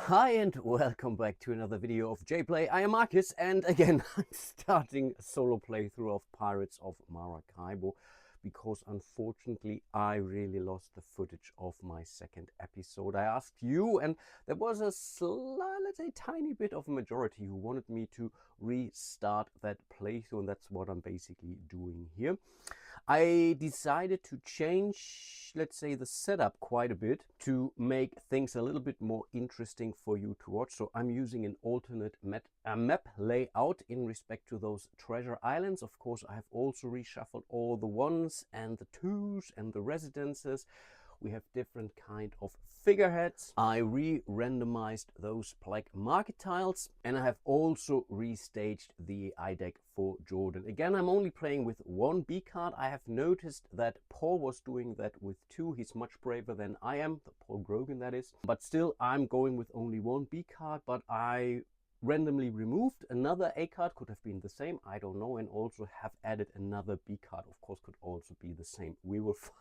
Hi and welcome back to another video of JPlay. I am Marcus and again I'm starting a solo playthrough of Pirates of Maracaibo because unfortunately I really lost the footage of my second episode. I asked you and there was a slight, let's say tiny bit of a majority who wanted me to restart that playthrough, and that's what I'm basically doing here. I decided to change, let's say, the setup quite a bit to make things a little bit more interesting for you to watch. So I'm using an alternate map layout in respect to those treasure islands. Of course, I have also reshuffled all the ones and the twos and the residences. We have different kind of figureheads. I re-randomized those black market tiles, and I have also restaged the eye deck for Jordan. Again, I'm only playing with one B card. I have noticed that Paul was doing that with two. He's much braver than I am, the Paul Grogan that is. But still, I'm going with only one B card, but I randomly removed another A card, could have been the same, I don't know, and also have added another B card, of course could also be the same. We will find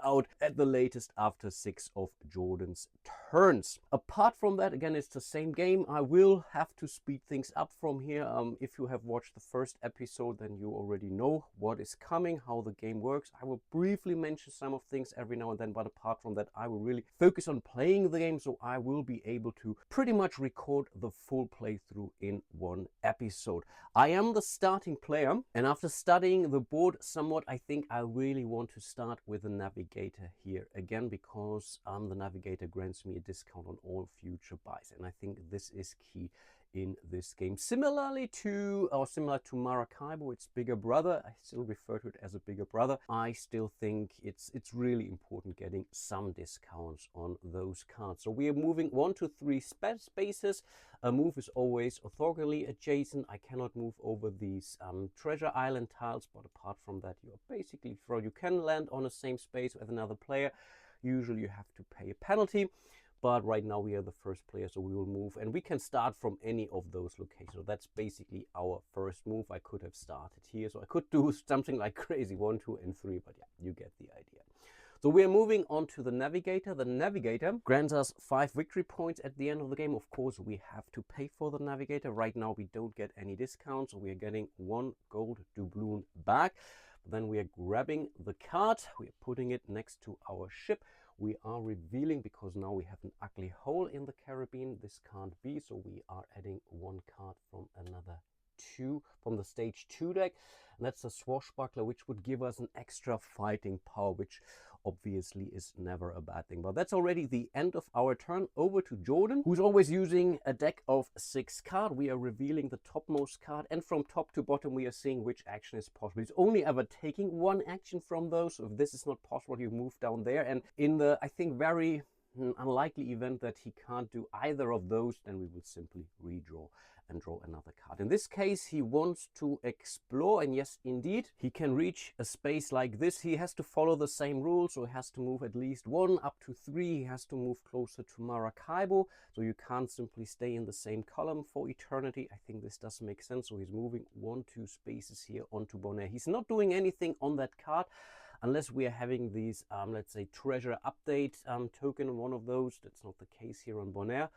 out at the latest after 6 of Jordan's turns. Apart from that, again, it's the same game. I will have to speed things up from here. If you have watched the first episode, then you already know what is coming, how the game works. I will briefly mention some of things every now and then, but apart from that, I will really focus on playing the game, so I will be able to pretty much record the full playthrough in one episode. I am the starting player, and after studying the board somewhat, I think I really want to start with the navigator here again, because the navigator grants me a discount on all future buys, and I think this is key in this game. Similar to Maracaibo, its bigger brother, I still refer to it as a bigger brother. I still think it's really important getting some discounts on those cards. So we are moving 1 to 3 spaces. A move is always orthogonally adjacent. I cannot move over these treasure island tiles, but apart from that, you are basically you can land on the same space with another player. Usually you have to pay a penalty, but right now we are the first player, so we will move, and we can start from any of those locations. So that's basically our first move. I could have started here, so I could do something like crazy 1, 2, and 3, but yeah, you get the idea. So we are moving on to the navigator. The navigator grants us 5 victory points at the end of the game. Of course, we have to pay for the navigator. Right now, we don't get any discounts, so we are getting 1 gold doubloon back. But then we are grabbing the card. We are putting it next to our ship. We are revealing, because now we have an ugly hole in the Caribbean. This can't be, so we are adding 1 card from another 2 from the stage 2 deck, and that's a swashbuckler, which would give us an extra fighting power, which obviously is never a bad thing. But that's already the end of our turn. Over to Jordan, who's always using a deck of 6 cards. We are revealing the topmost card, and from top to bottom we are seeing which action is possible. He's only ever taking 1 action from those, so if this is not possible, you move down there, and in the, I think, very unlikely event that he can't do either of those, then we will simply redraw and draw another card. In this case, he wants to explore, and yes, indeed, he can reach a space like this. He has to follow the same rules, so he has to move at least 1 up to 3. He has to move closer to Maracaibo, so you can't simply stay in the same column for eternity. I think this does make sense. So he's moving 1, 2 spaces here onto Bonaire. He's not doing anything on that card unless we are having these, let's say, treasure update token on one of those. That's not the case here on Bonaire,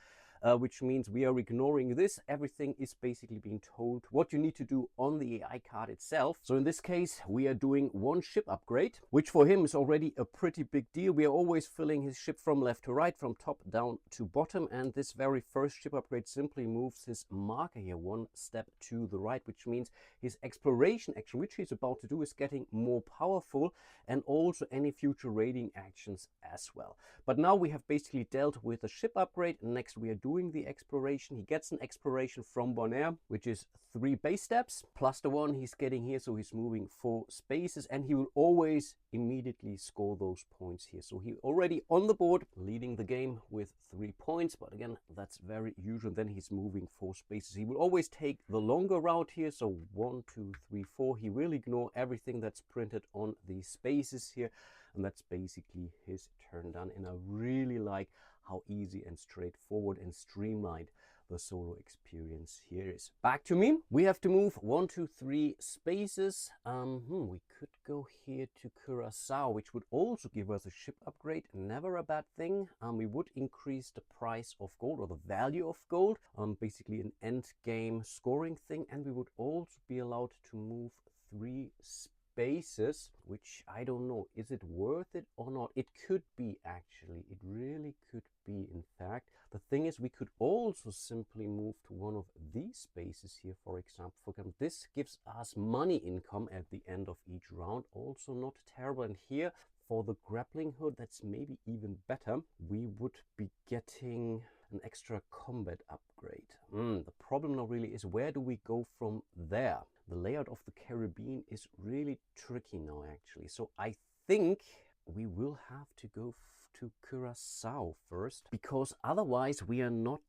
which means we are ignoring this. Everything is basically being told what you need to do on the AI card itself. So in this case, we are doing 1 ship upgrade, which for him is already a pretty big deal. We are always filling his ship from left to right, from top down to bottom, and this very first ship upgrade simply moves his marker here 1 step to the right, which means his exploration action, which he's about to do, is getting more powerful, and also any future raiding actions as well. But now we have basically dealt with the ship upgrade. Next we are doing the exploration. He gets an exploration from Bonaire, which is 3 base steps plus the 1 he's getting here, so he's moving 4 spaces, and he will always immediately score those points here. So he already on the board, leading the game with 3 points, but again, that's very usual. Then he's moving 4 spaces. He will always take the longer route here, so 1, 2, 3, 4. He will ignore everything that's printed on these spaces here, and that's basically his turn done. And I really like how easy and straightforward and streamlined the solo experience here is. Back to me. We have to move 1, 2, 3 spaces. We could go here to Curacao, which would also give us a ship upgrade. Never a bad thing. We would increase the price of gold, or the value of gold. Basically an end game scoring thing. And we would also be allowed to move 3 spaces, which I don't know, is it worth it or not? It could be, actually. It really could be, in fact. The thing is, we could also simply move to one of these spaces here, for example. This gives us money income at the end of each round. Also not terrible. And here, for the grappling hood, that's maybe even better. We would be getting an extra combat upgrade. The problem now really is, where do we go from there? The layout of the Caribbean is really tricky now, actually. So I think we will have to go to Curacao first, because otherwise we are not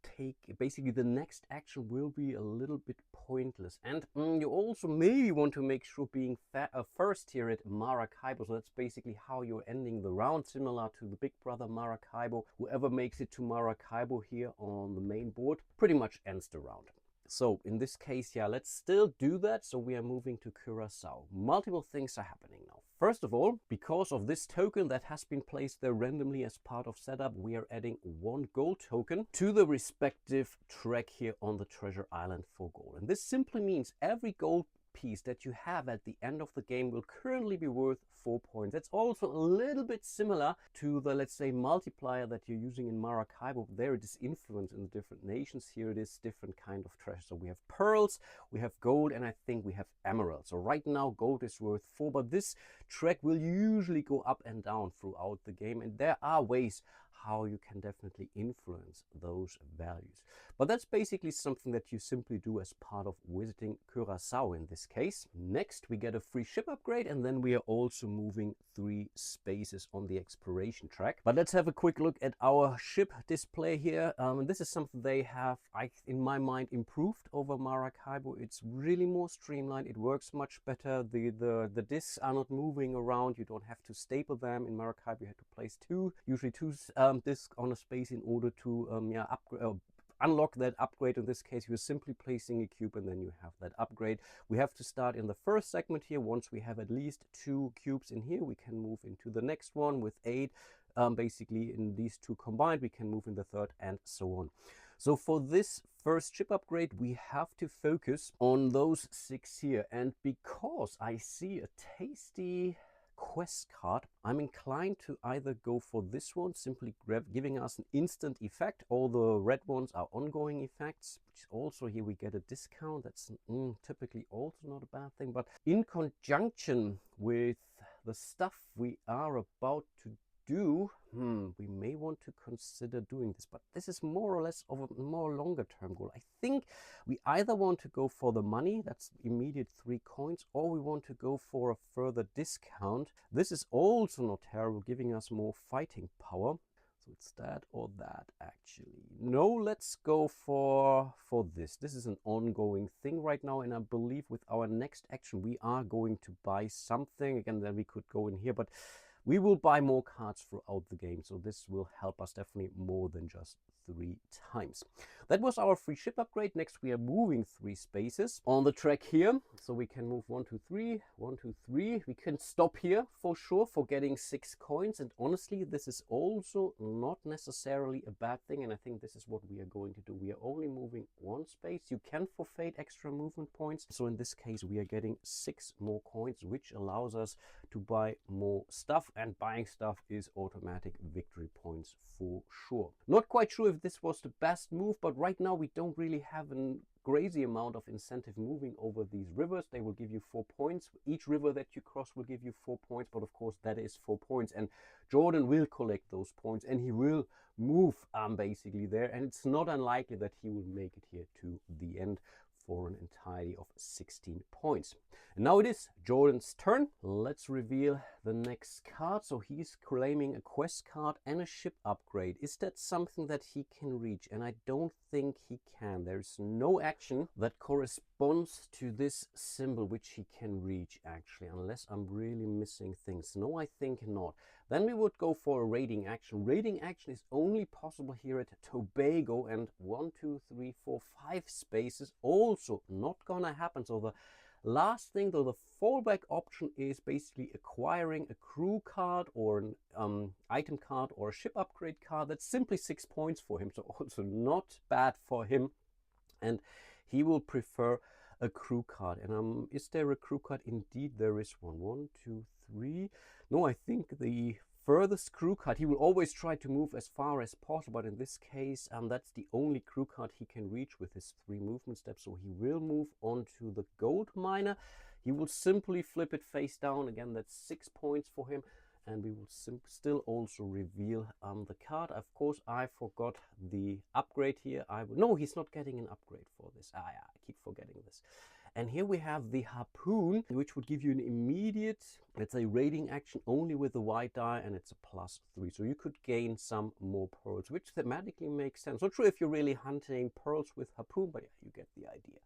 basically the next action will be a little bit pointless. And you also maybe want to make sure being first here at Maracaibo. So that's basically how you're ending the round, similar to the big brother Maracaibo. Whoever makes it to Maracaibo here on the main board pretty much ends the round. So in this case, yeah, let's still do that. So we are moving to Curacao. Multiple things are happening now. First of all, because of this token that has been placed there randomly as part of setup, we are adding 1 gold token to the respective track here on the Treasure Island for gold. And this simply means every gold piece that you have at the end of the game will currently be worth 4 points. That's also a little bit similar to the, let's say, multiplier that you're using in Maracaibo. There it is influenced in the different nations. Here it is different kind of treasure. So we have pearls, we have gold, and I think we have emeralds. So right now gold is worth 4, but this track will usually go up and down throughout the game, and there are ways how you can definitely influence those values. But that's basically something that you simply do as part of visiting Curacao in this case. Next, we get a free ship upgrade, and then we are also moving 3 spaces on the exploration track. But let's have a quick look at our ship display here. This is something they have, in my mind, improved over Maracaibo. It's really more streamlined. It works much better. The discs are not moving around. You don't have to staple them. In Maracaibo, you have to place usually two discs on a space in order to unlock that upgrade. In this case, you're simply placing a cube and then you have that upgrade. We have to start in the first segment here. Once we have at least 2 cubes in here, we can move into the next one with 8. Basically, in these 2 combined, we can move in the third, and so on. So for this first ship upgrade, we have to focus on those 6 here. And because I see a tasty quest card, I'm inclined to either go for this one, simply giving us an instant effect. All the red ones are ongoing effects, which also here we get a discount. That's typically also not a bad thing, but in conjunction with the stuff we are about to do, we may want to consider doing this, but this is more or less of a more longer term goal. I think we either want to go for the money, that's immediate 3 coins, or we want to go for a further discount. This is also not terrible, giving us more fighting power. So it's that or that, actually. No, let's go for this. This is an ongoing thing right now, and I believe with our next action we are going to buy something. Again, then we could go in here, but we will buy more cards throughout the game, so this will help us definitely more than just 3 times. That was our free ship upgrade. Next, we are moving 3 spaces on the track here, so we can move 1, 2, 3, 1, 2, 3. We can stop here for sure for getting 6 coins, and honestly, this is also not necessarily a bad thing, and I think this is what we are going to do. We are only moving 1 space. You can forfeit extra movement points, so in this case, we are getting 6 more coins, which allows us to buy more stuff, and buying stuff is automatic victory points for sure. Not quite sure if this was the best move, but right now we don't really have a crazy amount of incentive moving over these rivers. They will give you 4 points. Each river that you cross will give you 4 points, but of course that is 4 points, and Jordan will collect those points and he will move basically there, and it's not unlikely that he will make it here to the end for an entirety of 16 points. And now it is Jordan's turn. Let's reveal the next card. So he's claiming a quest card and a ship upgrade. Is that something that he can reach? And I don't think he can. There's no action that corresponds to this symbol which he can reach, actually, unless I'm really missing things. No, I think not. Then we would go for a raiding action. Raiding action is only possible here at Tobago, and 1, 2, 3, 4, 5 spaces also not gonna happen. So the last thing, though, the fallback option is basically acquiring a crew card or an item card or a ship upgrade card. That's simply 6 points for him, so also not bad for him. And he will prefer a crew card. And is there a crew card? Indeed, there is one. 1, 2, 3. No, I think the furthest crew card, he will always try to move as far as possible, but in this case, that's the only crew card he can reach with his 3 movement steps. So he will move on to the gold miner. He will simply flip it face down. Again, that's 6 points for him. And we will still also reveal the card. Of course, I forgot the upgrade here. No, he's not getting an upgrade for this. Yeah, I keep forgetting this. And here we have the harpoon, which would give you an immediate, let's say, raiding action only with the white die, and it's a +3. So you could gain some more pearls, which thematically makes sense. Not sure if you're really hunting pearls with harpoon, but yeah, you get the idea.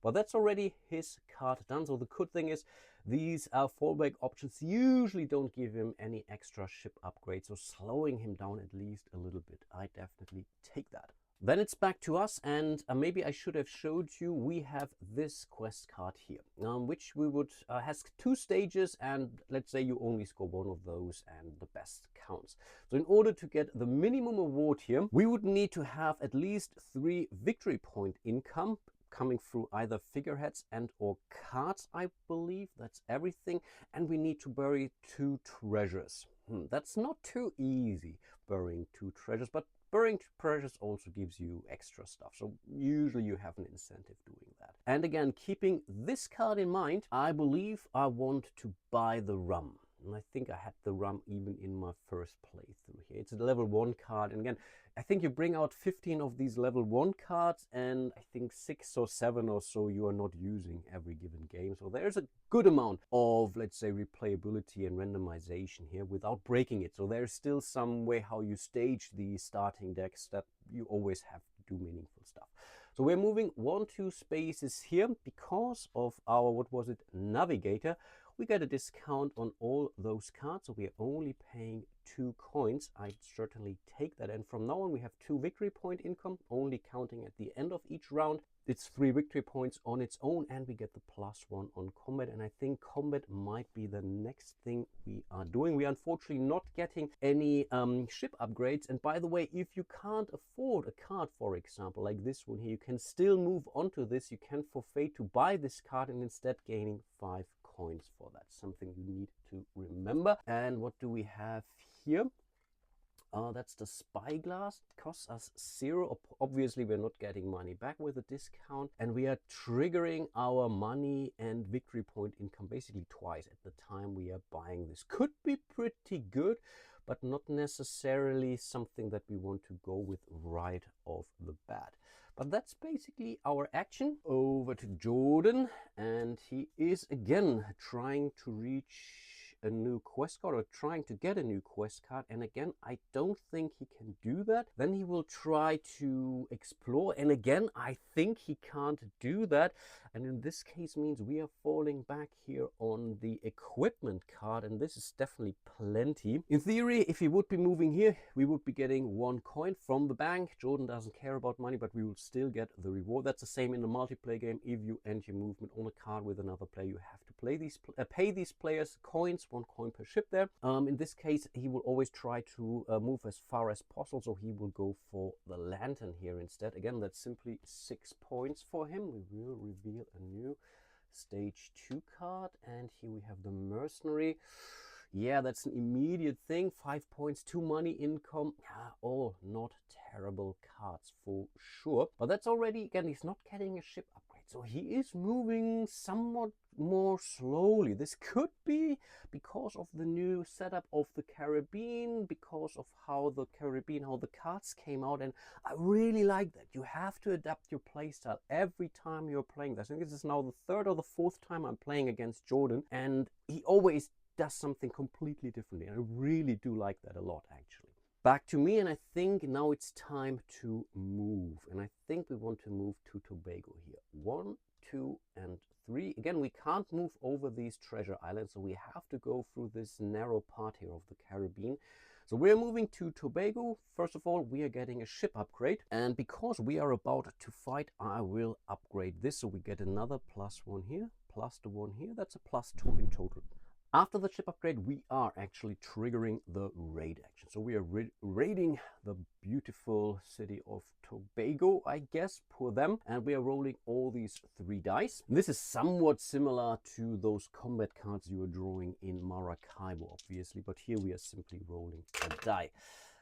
But that's already his card done. So the good thing is these fallback options usually don't give him any extra ship upgrades, so slowing him down at least a little bit. I definitely take that. Then it's back to us, and maybe I should have showed you, we have this quest card here, which we would has 2 stages, and let's say you only score 1 of those and the best counts. So in order to get the minimum award here, we would need to have at least 3 victory point income coming through either figureheads and or cards, I believe. That's everything. And we need to bury 2 treasures. That's not too easy, burying 2 treasures, but burying 2 treasures also gives you extra stuff. So usually you have an incentive doing that. And again, keeping this card in mind, I believe I want to buy the rum. And I think I had the rum even in my first playthrough here. It's a level 1 card. And again, I think you bring out 15 of these level 1 cards, and I think 6 or 7 or so you are not using every given game. So there's a good amount of, let's say, replayability and randomization here without breaking it. So there's still some way how you stage the starting decks that you always have to do meaningful stuff. So we're moving 1, 2 spaces here because of our, what was it, navigator. We get a discount on all those cards, so we are only paying 2 coins. I'd certainly take that. And from now on, we have 2 victory point income, only counting at the end of each round. It's 3 victory points on its own, and we get the +1 on combat. And I think combat might be the next thing we are doing. We are unfortunately not getting any ship upgrades. And by the way, if you can't afford a card, for example, like this one here, you can still move on to this. You can forfeit to buy this card and instead gaining 5 coins for that. Something you need to remember. And what do we have here? That's the spyglass. It costs us 0. Obviously, we're not getting money back with a discount, and we are triggering our money and victory point income basically twice at the time we are buying this. Could be pretty good, but not necessarily something that we want to go with right off the bat. But that's basically our action. Over to Jordan, and he is again trying to reach a new quest card, or trying to get a new quest card, and again I don't think he can do that. Then he will try to explore, and again I think he can't do that, and in this case means we are falling back here on the equipment card, and this is definitely plenty. In theory, if he would be moving here, we would be getting 1 coin from the bank. Jordan doesn't care about money, but we will still get the reward. That's the same in the multiplayer game. If you end your movement on a card with another player, you have to pay these players coins, 1 coin per ship there. In this case, he will always try to move as far as possible, so he will go for the lantern here instead. Again, that's simply 6 points for him. We will reveal a new stage 2 card, and here we have the mercenary. Yeah, that's an immediate thing. 5 points, 2 money income. All not terrible cards for sure. But that's already, again, he's not getting a ship upgrade. So he is moving somewhat more slowly. This could be because of the new setup of the Caribbean, because of how the cards came out. And I really like that. You have to adapt your playstyle every time you're playing this. I think this is now the 3rd or the 4th time I'm playing against Jordan, and he always does something completely differently. And I really do like that a lot, actually. back to me, and I think now it's time to move. And I think we want to move to Tobago here. 1, 2, and 3. Again, we can't move over these treasure islands, so we have to go through this narrow part here of the Caribbean. So we're moving to Tobago. First of all, we are getting a ship upgrade. And because we are about to fight, I will upgrade this. So we get another +1 here, plus the 1 here. That's a +2 in total. After the ship upgrade, we are actually triggering the raid action. So we are raiding the beautiful city of Tobago, I guess, for them. And we are rolling all these 3 dice. This is somewhat similar to those combat cards you are drawing in Maracaibo, obviously. But here we are simply rolling a die.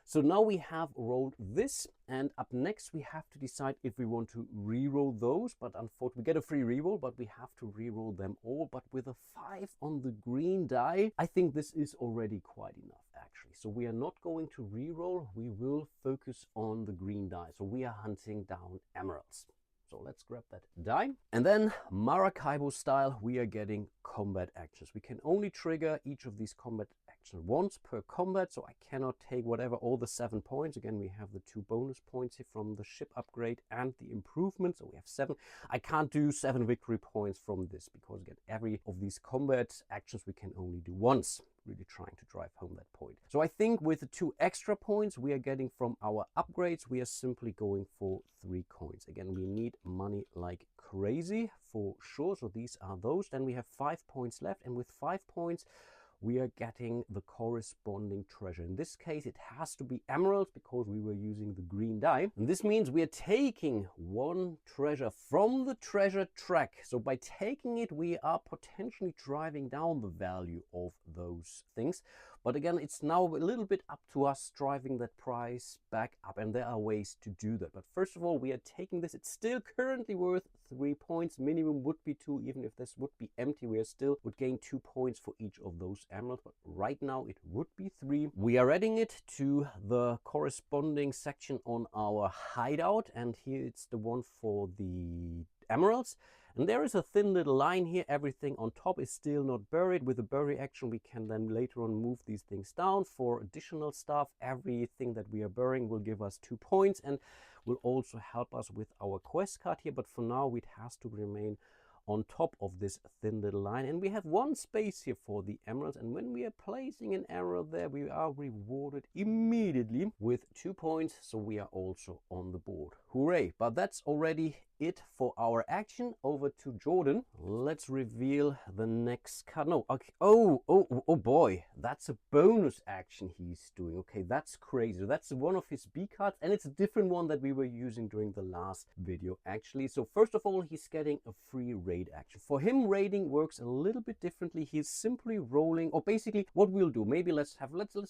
So now we have rolled this, and up next we have to decide if we want to re-roll those, but unfortunately we get a free re-roll, but we have to re-roll them all. But with a 5 on the green die, I think this is already quite enough actually. So we are not going to re-roll, we will focus on the green die. So we are hunting down emeralds. So let's grab that die. And then Maracaibo style, we are getting combat actions. We can only trigger each of these combat actions once per combat, so I cannot take whatever, all the 7 points. Again, we have the 2 bonus points here from the ship upgrade and the improvement, so we have 7. I can't do 7 victory points from this because again, every of these combat actions we can only do once. Really trying to drive home that point. So I think with the 2 extra points we are getting from our upgrades, we are simply going for 3 coins. Again, we need money like crazy for sure. So these are those. Then we have 5 points left, and with 5 points we are getting the corresponding treasure. In this case, it has to be emeralds because we were using the green die. And this means we are taking 1 treasure from the treasure track. So by taking it, we are potentially driving down the value of those things. But again, it's now a little bit up to us driving that price back up, and there are ways to do that. But first of all, we are taking this. It's still currently worth 3 points. Minimum would be 2. Even if this would be empty, we would gain 2 points for each of those emeralds. But right now it would be 3. We are adding it to the corresponding section on our hideout, and here it's the one for the emeralds. And there is a thin little line here. Everything on top is still not buried. With the bury action, we can then later on move these things down for additional stuff. Everything that we are burying will give us 2 points and will also help us with our quest card here. But for now, it has to remain on top of this thin little line. And we have 1 space here for the emeralds. And when we are placing an emerald there, we are rewarded immediately with 2 points. So we are also on the board. Hooray! But that's already it for our action. Over to Jordan. Let's reveal the next card. No, okay. Oh boy, that's a bonus action he's doing. Okay, that's crazy. That's one of his B cards, and it's a different one that we were using during the last video actually. So first of all, he's getting a free raid action. For him, raiding works a little bit differently. He's simply rolling, or basically what we'll do, maybe let's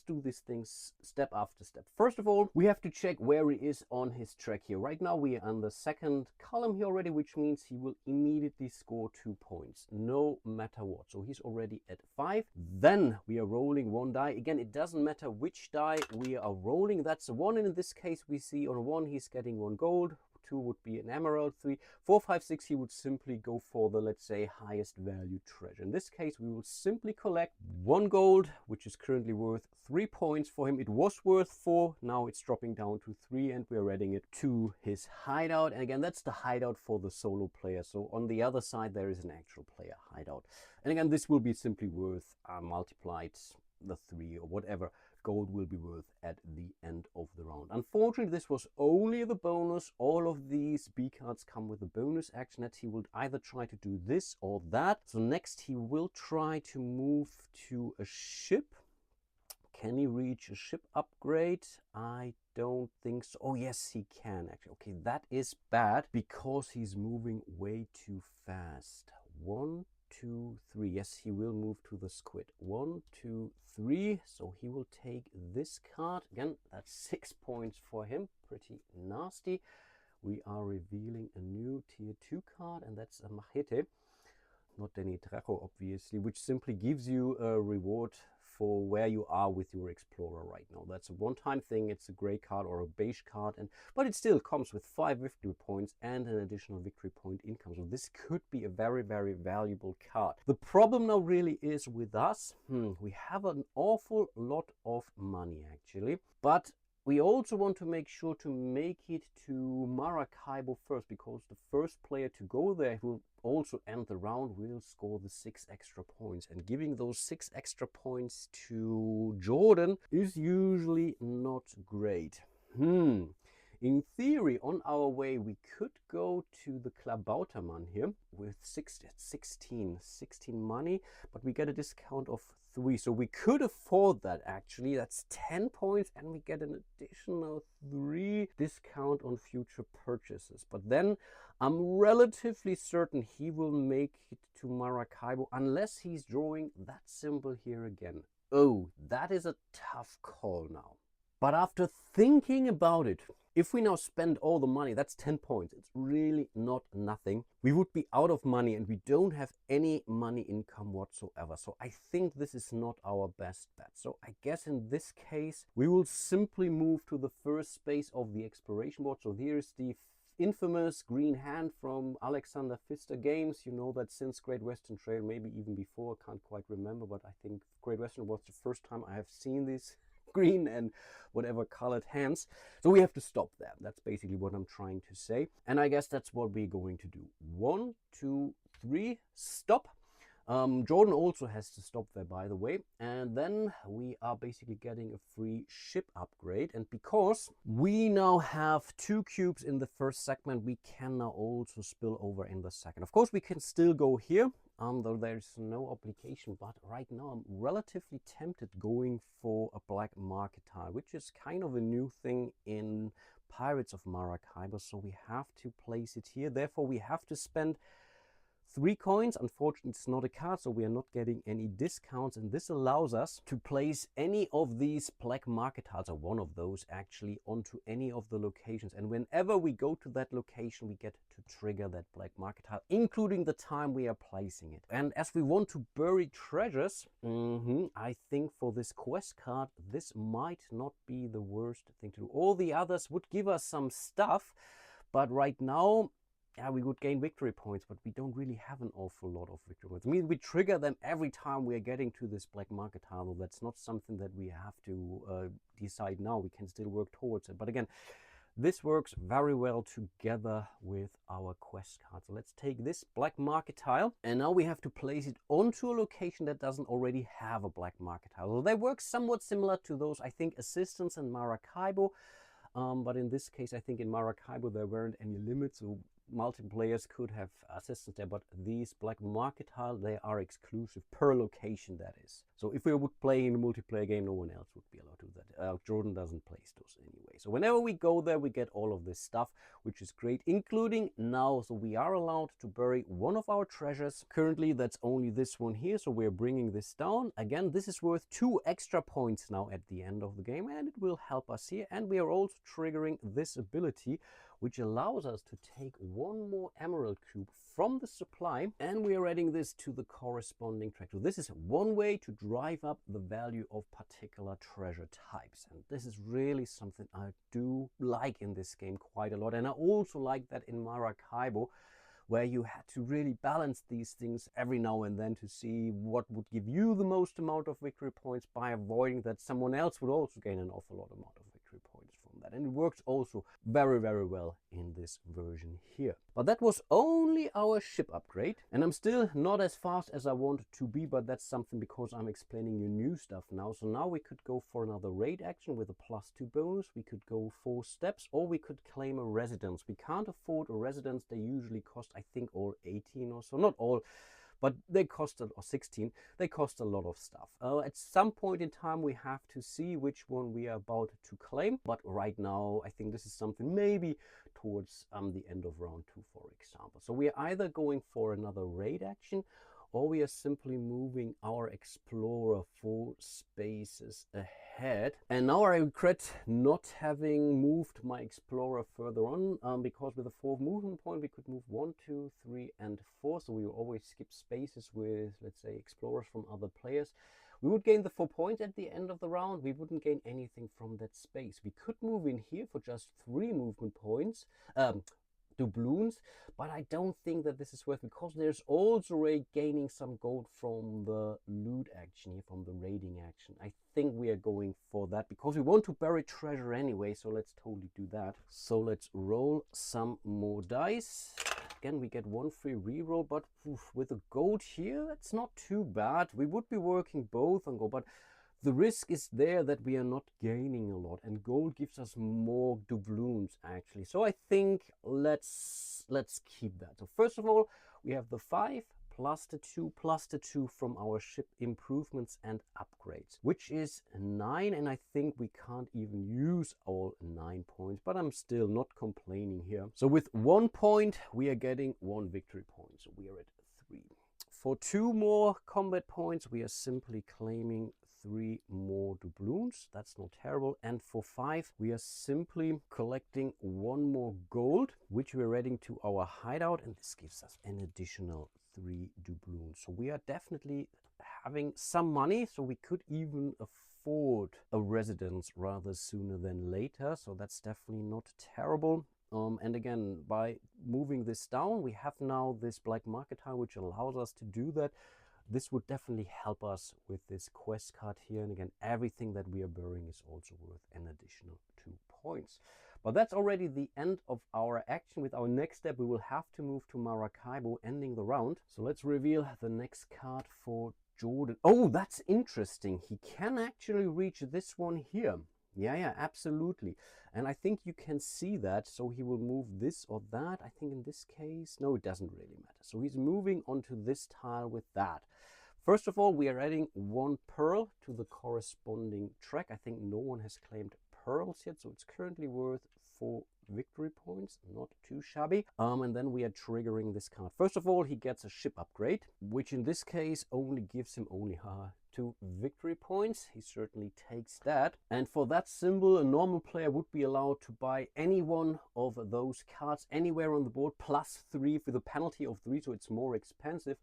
do these things step after step. First of all, we have to check where he is on his track here. Right now we are on the second column here already, which means he will immediately score 2 points no matter what. So he's already at 5. Then we are rolling 1 die. Again, it doesn't matter which die we are rolling. That's a 1, and in this case we see on 1 he's getting 1 gold. 2 would be an emerald. 3, 4, 5, 6 he would simply go for the, let's say, highest value treasure. In this case we will simply collect 1 gold, which is currently worth 3 points for him. It was worth 4, now it's dropping down to 3, and we're adding it to his hideout. And again, that's the hideout for the solo player. So on the other side there is an actual player hideout, and again this will be simply worth multiplied the 3 or whatever gold will be worth at the end of the round. Unfortunately, this was only the bonus. All of these B cards come with a bonus action that he will either try to do this or that. So next he will try to move to a ship. Can he reach a ship upgrade? I don't think so. Oh yes, he can actually. Okay, that is bad because he's moving way too fast. 1, 2, 3. Yes, he will move to the squid. 1, 2, 3. So he will take this card. Again, that's 6 points for him. Pretty nasty. We are revealing a new tier 2 card, and that's a machete. Not any Draco, obviously, which simply gives you a reward for where you are with your explorer right now. That's a one-time thing. It's a gray card or a beige card, but it still comes with 5 victory points and an additional victory point income. So this could be a very, very valuable card. The problem now really is with us. We have an awful lot of money actually, but we also want to make sure to make it to Maracaibo first, because the first player to go there will also end the round, will score the 6 extra points. And giving those 6 extra points to Jordan is usually not great. In theory, on our way, we could go to the Klabautermann here with 16 money, but we get a discount of 3. So we could afford that actually. That's 10 points, and we get an additional 3 discount on future purchases. But then I'm relatively certain he will make it to Maracaibo unless he's drawing that symbol here again. Oh, that is a tough call now. But after thinking about it, if we now spend all the money, that's 10 points. It's really not nothing. We would be out of money and we don't have any money income whatsoever. So I think this is not our best bet. So I guess in this case, we will simply move to the first space of the exploration board. So here is the infamous green hand from Alexander Pfister Games. You know that since Great Western Trail, maybe even before, can't quite remember, but I think Great Western was the first time I have seen this green and whatever colored hands. So we have to stop there. That's basically what I'm trying to say. And I guess that's what we're going to do. 1, 2, 3, stop. Jordan also has to stop there, by the way. And then we are basically getting a free ship upgrade. And because we now have 2 cubes in the first segment, we can now also spill over in the second. Of course, we can still go here, though there's no obligation. But right now, I'm relatively tempted going for a black market tile, which is kind of a new thing in Pirates of Maracaibo. So we have to place it here. Therefore, we have to spend 3 coins. Unfortunately, it's not a card, so we are not getting any discounts, and this allows us to place any of these black market tiles, or one of those actually, onto any of the locations. And whenever we go to that location, we get to trigger that black market tile, including the time we are placing it. And as we want to bury treasures, I think for this quest card, this might not be the worst thing to do. All the others would give us some stuff, but right now, yeah, we would gain victory points, but we don't really have an awful lot of victory points. I mean, we trigger them every time we are getting to this black market tile. That's not something that we have to decide now. We can still work towards it. But again, this works very well together with our quest card. So let's take this black market tile, and now we have to place it onto a location that doesn't already have a black market tile. So they work somewhat similar to those, I think, assistants in Maracaibo. But in this case, I think in Maracaibo, there weren't any limits. So multiplayers could have assistants there, but these black market tile, they are exclusive per location, that is. So if we would play in a multiplayer game, no one else would be allowed to do that. Jordan doesn't place those anyway. So whenever we go there, we get all of this stuff, which is great, including now. So we are allowed to bury one of our treasures. Currently, that's only this one here. So we're bringing this down. Again, this is worth 2 extra points now at the end of the game, and it will help us here. And we are also triggering this ability, which allows us to take 1 more emerald cube from the supply, and we are adding this to the corresponding track. So this is one way to drive up the value of particular treasure types, and this is really something I do like in this game quite a lot. And I also like that in Maracaibo, where you had to really balance these things every now and then to see what would give you the most amount of victory points by avoiding that someone else would also gain an awful lot amount of victory points from that. And it works also very, very well in this version here. But that was only our ship upgrade, and I'm still not as fast as I want to be, but that's something because I'm explaining you new stuff now. So now we could go for another raid action with a +2 bonus. We could go 4 steps, or we could claim a residence. We can't afford a residence. They usually cost, I think, all 18 or so. Not all, but they cost, or 16, they cost a lot of stuff. At some point in time, we have to see which one we are about to claim. But right now, I think this is something maybe towards the end of round 2, for example. So we are either going for another raid action, or we are simply moving our explorer 4 spaces ahead. And now I regret not having moved my explorer further on, because with a 4th movement point, we could move 1, 2, 3, and 4. So we will always skip spaces with, let's say, explorers from other players. We would gain the 4 points at the end of the round. We wouldn't gain anything from that space. We could move in here for just 3 movement points. doubloons, but I don't think that this is worth, because there's also gaining some gold from the loot action here, from the raiding action. I think we are going for that because we want to bury treasure anyway, so let's totally do that. So let's roll some more dice. Again, we get one free reroll, but with the gold here, that's not too bad. We would be working both on gold, but the risk is there that we are not gaining a lot, and gold gives us more doubloons actually. So I think let's keep that. So first of all, we have the 5 plus the 2 plus the 2 from our ship improvements and upgrades, which is 9, and I think we can't even use all 9 points, but I'm still not complaining here. So with 1 point, we are getting 1 victory point, so we are at 3. For 2 more combat points, we are simply claiming 3 more doubloons. That's not terrible. And for 5, we are simply collecting 1 more gold, which we're adding to our hideout, and this gives us an additional 3 doubloons. So we are definitely having some money, so we could even afford a residence rather sooner than later. So that's definitely not terrible. And again, by moving this down, we have now this black market tile, which allows us to do that. This would definitely help us with this quest card here. And again, everything that we are burying is also worth an additional 2 points. But that's already the end of our action. With our next step, we will have to move to Maracaibo, ending the round. So let's reveal the next card for Jordan. Oh, that's interesting. He can actually reach this one here. Yeah, absolutely. And I think you can see that. So he will move this or that. I think in this case, no, it doesn't really matter. So he's moving onto this tile with that. First of all, we are adding 1 pearl to the corresponding track. I think no one has claimed pearls yet, so it's currently worth 4 victory points, not too shabby. And then we are triggering this card. First of all, he gets a ship upgrade, which in this case only gives him 2 victory points. He certainly takes that. And for that symbol, a normal player would be allowed to buy any one of those cards anywhere on the board, plus 3 with a penalty of 3, so it's more expensive.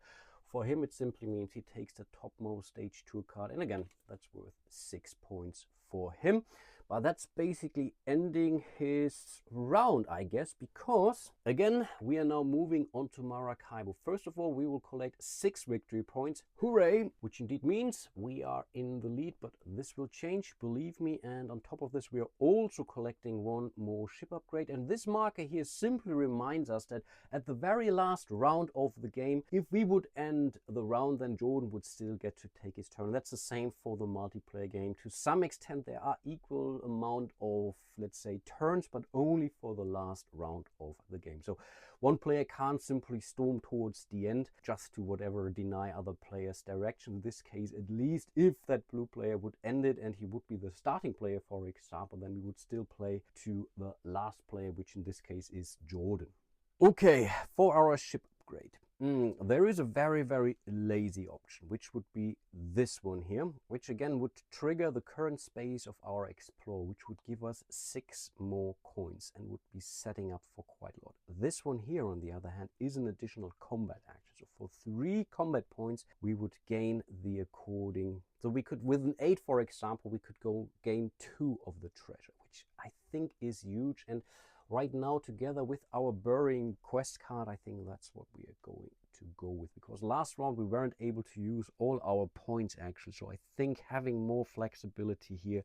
For him, it simply means he takes the topmost stage 2 card, and again, that's worth 6 points for him. But that's basically ending his round, I guess, because again, we are now moving on to Maracaibo. First of all, we will collect 6 victory points. Hooray! Which indeed means we are in the lead, but this will change, believe me. And on top of this, we are also collecting 1 more ship upgrade. And this marker here simply reminds us that at the very last round of the game, if we would end the round, then Jordan would still get to take his turn. That's the same for the multiplayer game. To some extent, there are equal amount of, let's say, turns, but only for the last round of the game. So one player can't simply storm towards the end just to whatever deny other players' direction. In this case, at least, if that blue player would end it and he would be the starting player, for example, then we would still play to the last player, which in this case is Jordan. Okay, for our ship upgrade. There is a very, very lazy option, which would be this one here, which again would trigger the current space of our Explorer, which would give us 6 more coins and would be setting up for quite a lot. This one here, on the other hand, is an additional combat action. So for 3 combat points, we would gain the according. So we could, with an 8, for example, we could go gain 2 of the treasure, which I think is huge. And right now, together with our burying quest card, I think that's what we are going to go with, because last round we weren't able to use all our points actually. So I think having more flexibility here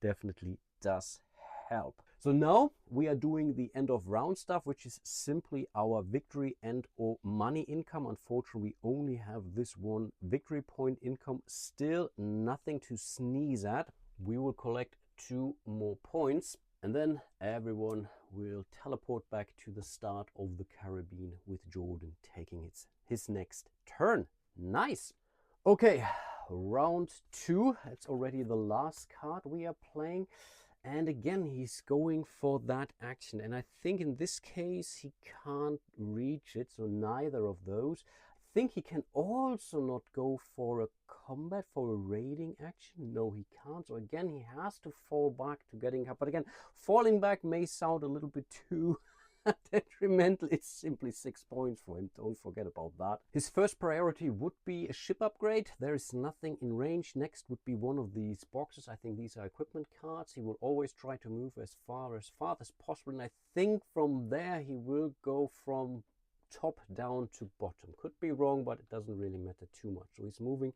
definitely does help. So now we are doing the end of round stuff, which is simply our victory and or money income. Unfortunately, we only have this 1 victory point income. Still nothing to sneeze at. We will collect 2 more points. And then everyone will teleport back to the start of the Caribbean with Jordan taking his next turn. Nice. Okay, round 2. That's already the last card we are playing. And again, he's going for that action. And I think in this case, he can't reach it. So neither of those. I think he can also not go for a combat, for a raiding action. No, he can't. So again, he has to fall back to getting up. But again, falling back may sound a little bit too Detrimental is simply 6 points for him. Don't forget about that. His first priority would be a ship upgrade. There is nothing in range. Next would be one of these boxes. I think these are equipment cards. He will always try to move as far as possible. And I think from there he will go from top down to bottom. Could be wrong, but it doesn't really matter too much. So he's moving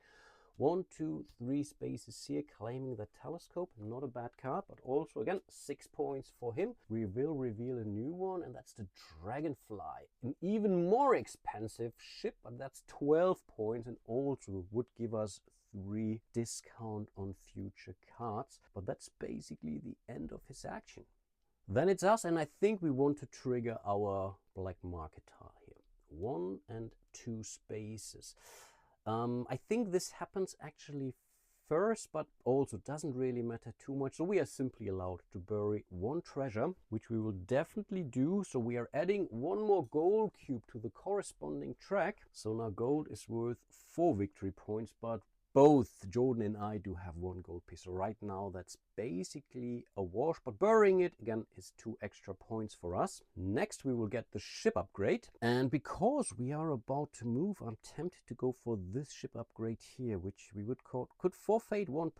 1, 2, 3 spaces here, claiming the telescope. Not a bad card, but also again 6 points for him. We will reveal a new one, and that's the Dragonfly, an even more expensive ship, but that's 12 points, and also would give us 3 discount on future cards. But that's basically the end of his action. Then it's us, and I think we want to trigger our black market tile here. 1 and 2 spaces. I think this happens actually first, but also doesn't really matter too much. So we are simply allowed to bury 1 treasure, which we will definitely do. So we are adding 1 more gold cube to the corresponding track. So now gold is worth 4 victory points, but both Jordan and I do have 1 gold piece. So right now that's basically a wash, but burying it again is 2 extra points for us. Next we will get the ship upgrade, and because we are about to move, I'm tempted to go for this ship upgrade here, which we would call, could forfeit 1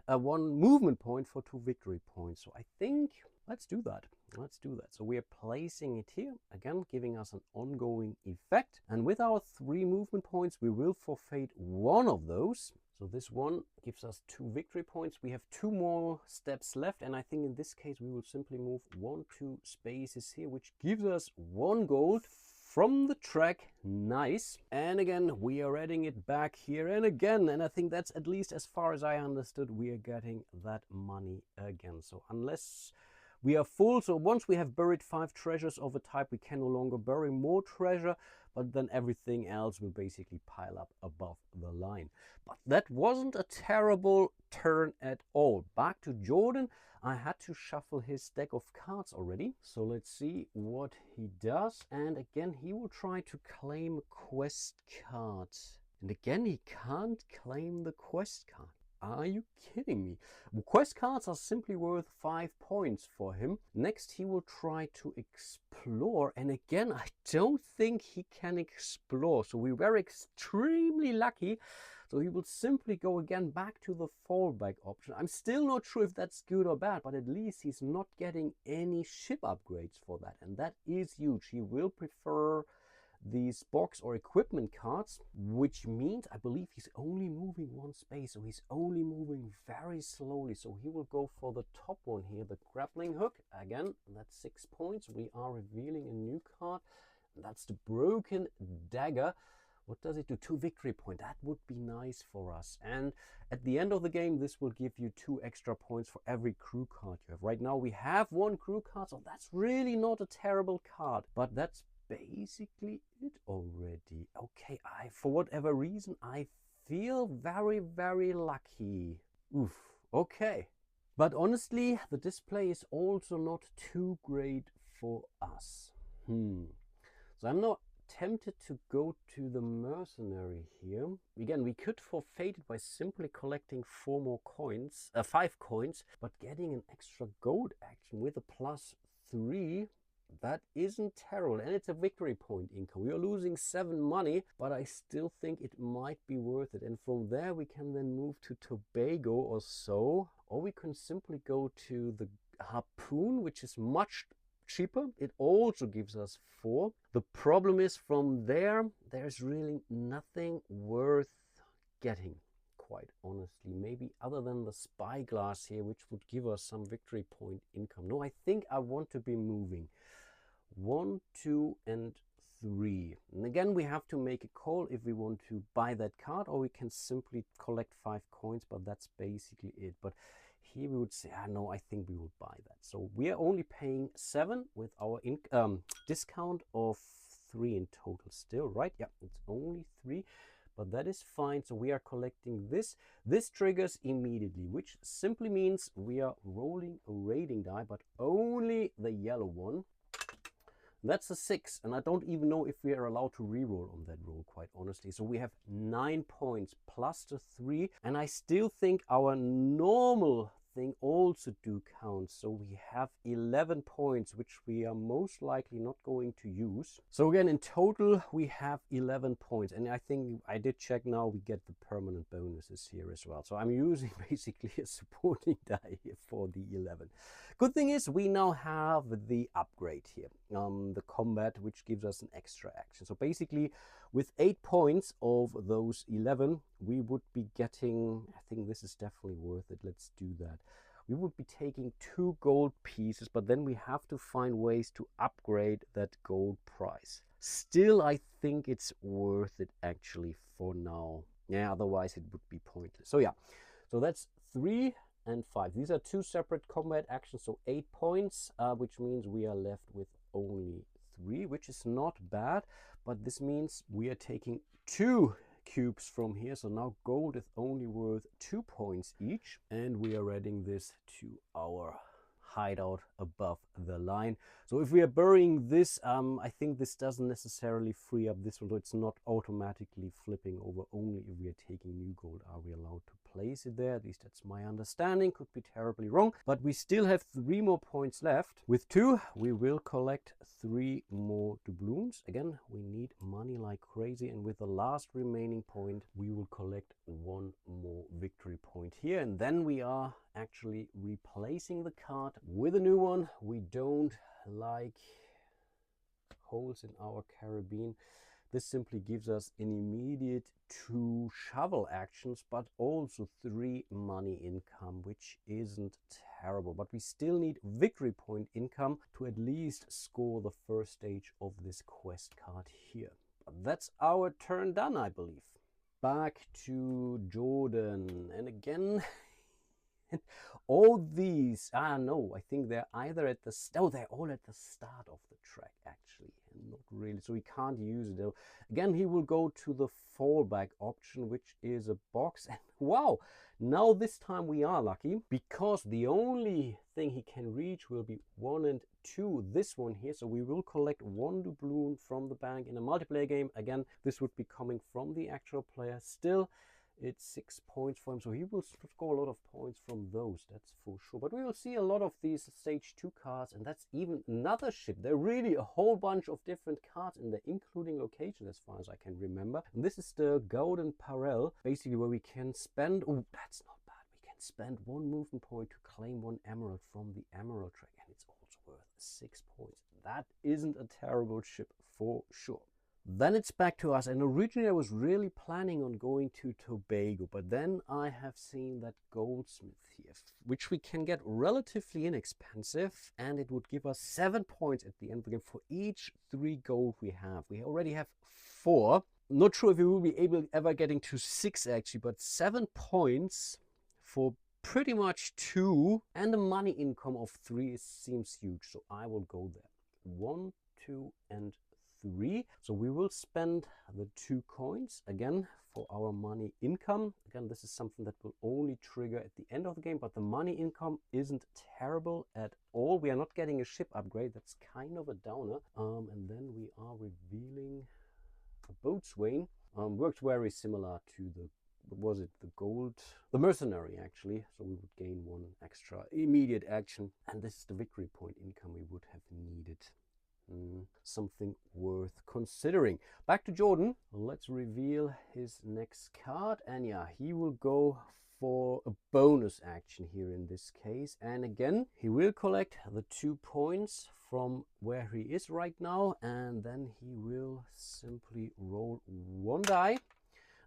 movement point for 2 victory points. So I think let's do that. Let's do that. So we are placing it here, again giving us an ongoing effect, and with our 3 movement points we will forfeit 1 of those. So this one gives us 2 victory points. We have 2 more steps left, and I think in this case we will simply move 1, 2 spaces here, which gives us 1 gold from the track. Nice. And again we are adding it back here, and again, and I think that's, at least as far as I understood, we are getting that money again. So unless we are full, so once we have buried 5 treasures of a type, we can no longer bury more treasure, but then everything else will basically pile up above the line. But that wasn't a terrible turn at all. Back to Jordan. I had to shuffle his deck of cards already, so let's see what he does. And again, he will try to claim a quest card. And again, he can't claim the quest card. Are you kidding me? Quest cards are simply worth 5 points for him. Next, he will try to explore. And again, I don't think he can explore. So we were extremely lucky. So he will simply go again back to the fallback option. I'm still not sure if that's good or bad, but at least he's not getting any ship upgrades for that. And that is huge. He will prefer these box or equipment cards, which means I believe he's only moving 1 space, so he's only moving very slowly. So he will go for the top one here, the grappling hook. Again, that's 6 points. We are revealing a new card. That's the broken dagger. What does it do? 2 victory points. That would be nice for us. And at the end of the game, this will give you 2 extra points for every crew card you have. Right now we have 1 crew card, so that's really not a terrible card, but that's basically it already. Okay, for whatever reason, I feel very, very lucky. Oof, okay. But honestly, the display is also not too great for us. So I'm not tempted to go to the mercenary here. Again, we could forfeit it by simply collecting 5 coins, but getting an extra gold action with a +3, that isn't terrible, and it's a victory point income. We are losing 7 money, but I still think it might be worth it. And from there we can then move to Tobago or so, or we can simply go to the Harpoon, which is much cheaper. It also gives us 4. The problem is from there's really nothing worth getting, quite honestly. Maybe other than the spyglass here, which would give us some victory point income. No, I think I want to be moving 1, 2, and 3. And again, we have to make a call if we want to buy that card, or we can simply collect 5 coins, but that's basically it. But here we would say, no, I think we will buy that. So we are only paying 7 with our discount of 3 in total still, right? Yeah, it's only 3. But that is fine. So we are collecting this. This triggers immediately, which simply means we are rolling a rating die, but only the yellow one. That's a 6, and I don't even know if we are allowed to reroll on that roll, quite honestly. So we have 9 points plus the 3, and I still think our normal thing also do count. So we have 11 points, which we are most likely not going to use. So again, in total, we have 11 points. And I think I did check now, we get the permanent bonuses here as well. So I'm using basically a supporting die here for the 11. Good thing is we now have the upgrade here, the combat, which gives us an extra action. So basically, with 8 points of those 11, we would be getting, I think this is definitely worth it. Let's do that. We would be taking 2 gold pieces, but then we have to find ways to upgrade that gold price. Still, I think it's worth it actually for now. Yeah, otherwise it would be pointless. So yeah, so that's 3 and 5. These are 2 separate combat actions, so 8 points, which means we are left with only 3, which is not bad. But this means we are taking 2 cubes from here. So now gold is only worth 2 points each. And we are adding this to our hideout above the line. So if we are burying this, I think this doesn't necessarily free up this one. So it's not automatically flipping over. Only if we are taking new gold are we allowed to place it there. At least that's my understanding. Could be terribly wrong. But we still have 3 more points left. With 2, we will collect 3 more doubloons. Again, we need money like crazy. And with the last remaining point, we will collect 1 more victory point here. And then we are actually replacing the card with a new one. We don't like holes in our carabine. This simply gives us an immediate 2 shovel actions, but also 3 money income, which isn't terrible. But we still need victory point income to at least score the first stage of this quest card here. But that's our turn done, I believe. Back to Jordan. And again, all these, no, I think they're either at the, oh, they're all at the start of the track actually, and not really, so we can't use it. Again, he will go to the fallback option, which is a box, and wow, now this time we are lucky, because the only thing he can reach will be 1 and 2, this one here. So we will collect 1 doubloon from the bank in a multiplayer game. Again, this would be coming from the actual player. Still, it's 6 points for him, so he will score a lot of points from those, that's for sure. But we will see a lot of these stage 2 cards, and that's even another ship. There are really a whole bunch of different cards in there, including locations as far as I can remember. And this is the Golden Parel, basically where we can spend, oh, that's not bad, we can spend 1 movement point to claim 1 emerald from the emerald track, and it's also worth 6 points. That isn't a terrible ship for sure. Then it's back to us, and originally I was really planning on going to Tobago, but then I have seen that goldsmith here, which we can get relatively inexpensive, and it would give us 7 points at the end of the game for each 3 gold we have. We already have 4. Not sure if we will be able ever getting to 6 actually, but 7 points for pretty much 2, and a money income of 3 seems huge, so I will go there. 1, 2, and 3. So we will spend the 2 coins again for our money income. Again, this is something that will only trigger at the end of the game, but the money income isn't terrible at all. We are not getting a ship upgrade. That's kind of a downer. And then we are revealing a boatswain. Works very similar to the, what was it, the gold, the mercenary actually. So we would gain 1 extra immediate action, and this is the victory point income we would have needed. Something worth considering. Back to Jordan. Let's reveal his next card, and yeah, he will go for a bonus action here in this case, and again he will collect the 2 points from where he is right now, and then he will simply roll 1 die,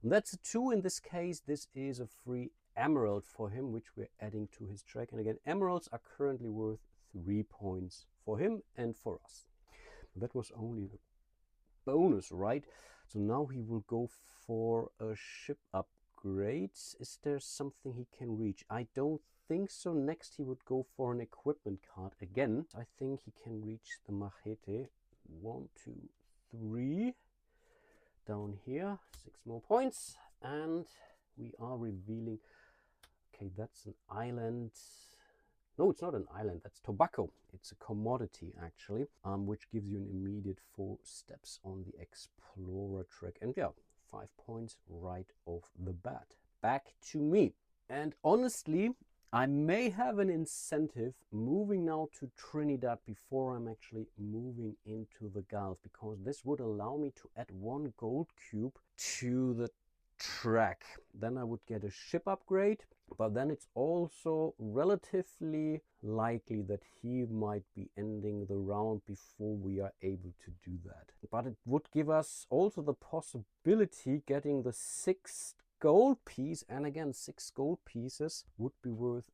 and that's a 2 in this case. This is a free emerald for him, which we're adding to his track, and again, emeralds are currently worth 3 points for him and for us. That was only the bonus, right? So now he will go for a ship upgrade. Is there something he can reach? I don't think so. Next he would go for an equipment card again. I think he can reach the machete. 1, 2, 3. Down here, 6 more points. And we are revealing, okay, that's an island. No, it's not an island, that's tobacco. It's a commodity actually, which gives you an immediate 4 steps on the explorer track. And yeah, 5 points right off the bat. Back to me. And honestly, I may have an incentive moving now to Trinidad before I'm actually moving into the Gulf, because this would allow me to add 1 gold cube to the track. Then I would get a ship upgrade, but then it's also relatively likely that he might be ending the round before we are able to do that. But it would give us also the possibility getting the 6th gold piece, and again 6 gold pieces would be worth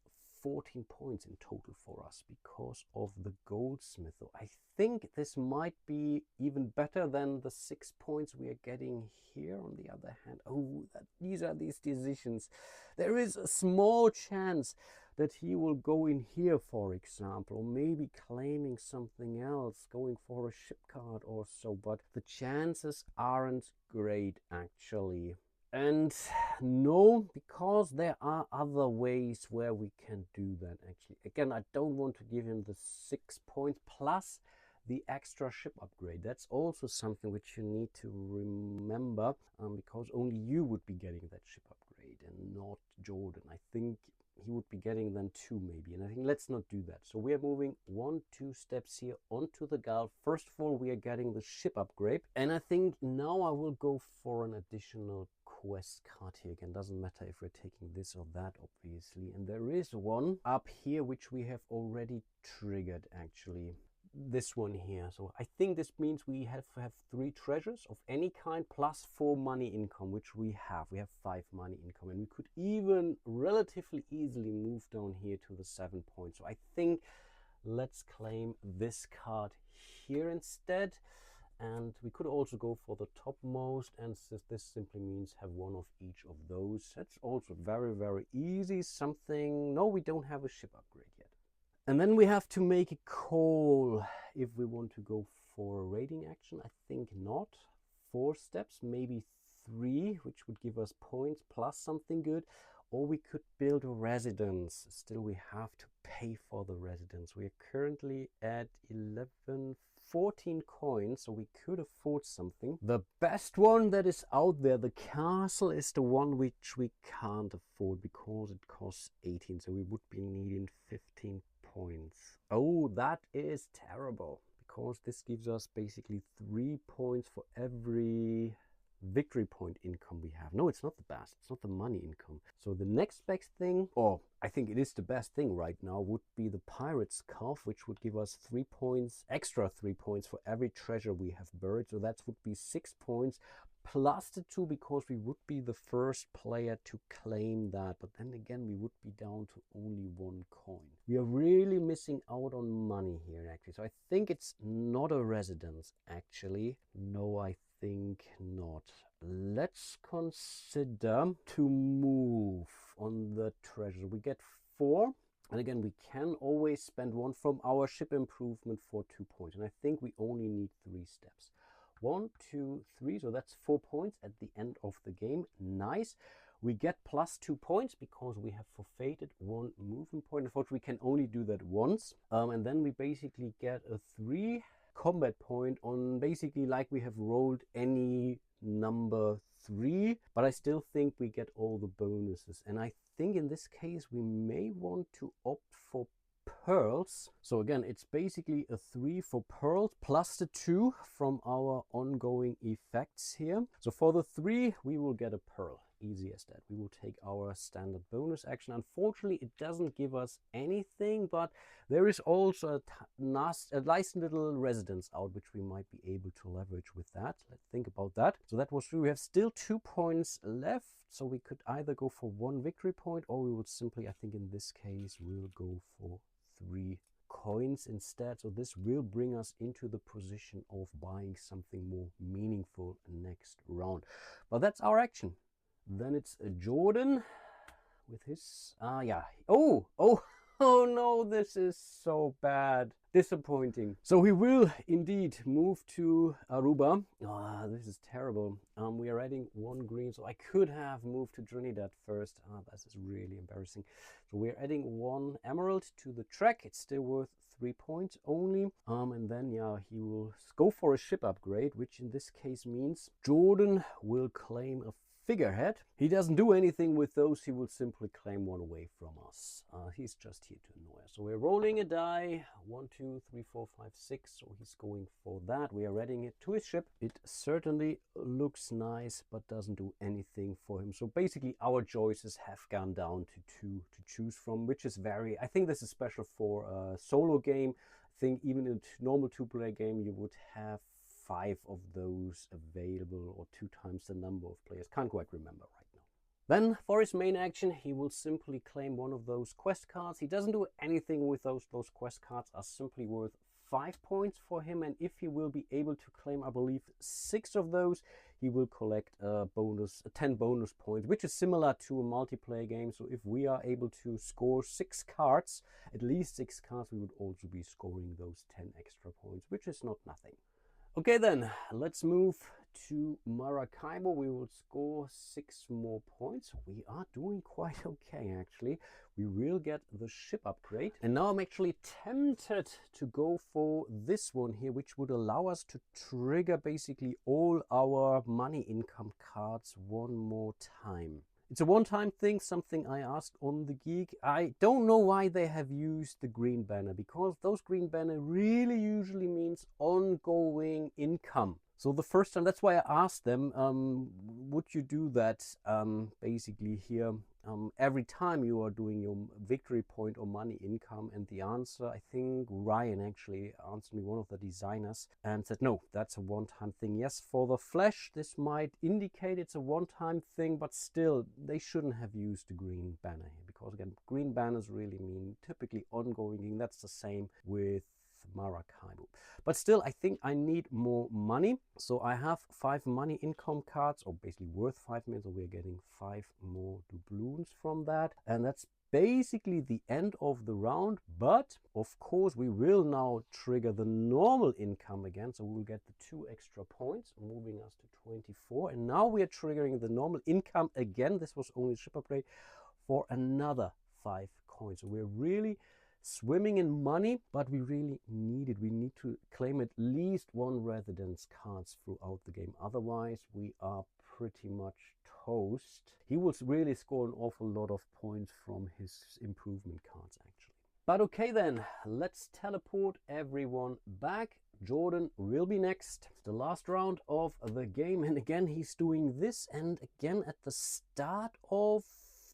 14 points in total for us because of the goldsmith. So I think this might be even better than the 6 points we are getting here. On the other hand, these are these decisions. There is a small chance that he will go in here, for example, or maybe claiming something else, going for a ship card or so, but the chances aren't great actually. And no, because there are other ways where we can do that actually. Again, I don't want to give him the 6 points plus the extra ship upgrade. That's also something which you need to remember, because only you would be getting that ship upgrade and not Jordan. I think he would be getting then 2 maybe, and I think let's not do that. So we are moving 1-2 steps here onto the Gulf. First of all, we are getting the ship upgrade, and I think now I will go for an additional quest card here. Again, doesn't matter if we're taking this or that, obviously. And there is one up here which we have already triggered actually, this one here. So I think this means we have to have 3 treasures of any kind plus 4 money income, which we have 5 money income, and we could even relatively easily move down here to the 7 points. So I think let's claim this card here instead. And we could also go for the topmost, and this simply means have 1 of each of those. That's also very, very easy. No, we don't have a ship upgrade yet. And then we have to make a call if we want to go for a raiding action. I think not. 4 steps, maybe 3, which would give us points plus something good. Or we could build a residence. Still, we have to pay for the residence. We are currently at 14 coins, so we could afford something. The best one that is out there, the castle, is the one which we can't afford because it costs 18, so we would be needing 15 points. Oh, that is terrible, because this gives us basically 3 points for every victory point income we have. No, it's not the best. It's not the money income. So the next best thing, or I think it is the best thing right now, would be the Pirate's Cove, which would give us 3 points, extra 3 points for every treasure we have buried. So that would be 6 points plus the 2, because we would be the first player to claim that. But then again, we would be down to only 1 coin. We are really missing out on money here actually. So I think it's not a residence actually. No, I think not. Let's consider to move on the treasure. We get 4, and again we can always spend 1 from our ship improvement for 2 points, and I think we only need 3 steps. 1, 2, 3, so that's 4 points at the end of the game. Nice. We get plus 2 points because we have forfeited 1 movement point. Unfortunately, we can only do that once, and then we basically get a 3 combat point on basically like we have rolled any number 3, but I still think we get all the bonuses. And I think in this case we may want to opt for pearls. So again, it's basically a 3 for pearls plus the 2 from our ongoing effects here. So for the 3 we will get a pearl. Easy as that. We will take our standard bonus action. Unfortunately, it doesn't give us anything, but there is also a nice little residence out which we might be able to leverage with that. Let's think about that. So that was true. We have still 2 points left, so we could either go for 1 victory point, or we would simply, I think in this case, we'll go for 3 coins instead. So this will bring us into the position of buying something more meaningful next round. But that's our action. Then it's Jordan with his oh no, this is so bad. Disappointing. So he will indeed move to Aruba. This is terrible. We are adding 1 green, so I could have moved to Trinidad first. This is really embarrassing. So we're adding 1 emerald to the track. It's still worth 3 points only. And then he will go for a ship upgrade, which in this case means Jordan will claim a figurehead. He doesn't do anything with those, he will simply claim one away from us. He's just here to annoy us. So we're rolling a die, 1, 2, 3, 4, 5, 6, so he's going for that. We are adding it to his ship. It certainly looks nice, but doesn't do anything for him. So basically our choices have gone down to 2 to choose from, which is I think this is special for a solo game. I think even in a normal 2-player game you would have 5 of those available, or 2 times the number of players. Can't quite remember right now. Then for his main action, he will simply claim one of those quest cards. He doesn't do anything with those. Those quest cards are simply worth 5 points for him, and if he will be able to claim, I believe, 6 of those, he will collect a bonus, 10 bonus points, which is similar to a multiplayer game. So if we are able to score 6 cards, at least 6 cards, we would also be scoring those 10 extra points, which is not nothing. Okay then, let's move to Maracaibo. We will score 6 more points. We are doing quite okay actually. We will get the ship upgrade. And now I'm actually tempted to go for this one here, which would allow us to trigger basically all our money income cards one more time. It's a one-time thing, something I asked on the Geek. I don't know why they have used the green banner, because those green banner really usually means ongoing income. So the first time, that's why I asked them, would you do that basically here every time you are doing your victory point or money income? And the answer, I think Ryan actually answered me, one of the designers, and said, no, that's a one-time thing. Yes, for the Flash, this might indicate it's a one-time thing, but still, they shouldn't have used the green banner here, because again, green banners really mean typically ongoing. That's the same with Maracaibo. But still, I think I need more money. So I have 5 money income cards, or basically worth 5 million. So we're getting 5 more doubloons from that. And that's basically the end of the round. But of course, we will now trigger the normal income again. So we'll get the 2 extra points, moving us to 24. And now we are triggering the normal income again. This was only ship upgrade for another 5 coins. So we're really swimming in money, but we really need it. We need to claim at least 1 residence cards throughout the game. Otherwise, we are pretty much toast. He will really score an awful lot of points from his improvement cards, actually. But okay then, let's teleport everyone back. Jordan will be next. The last round of the game. And again, he's doing this. And again, at the start of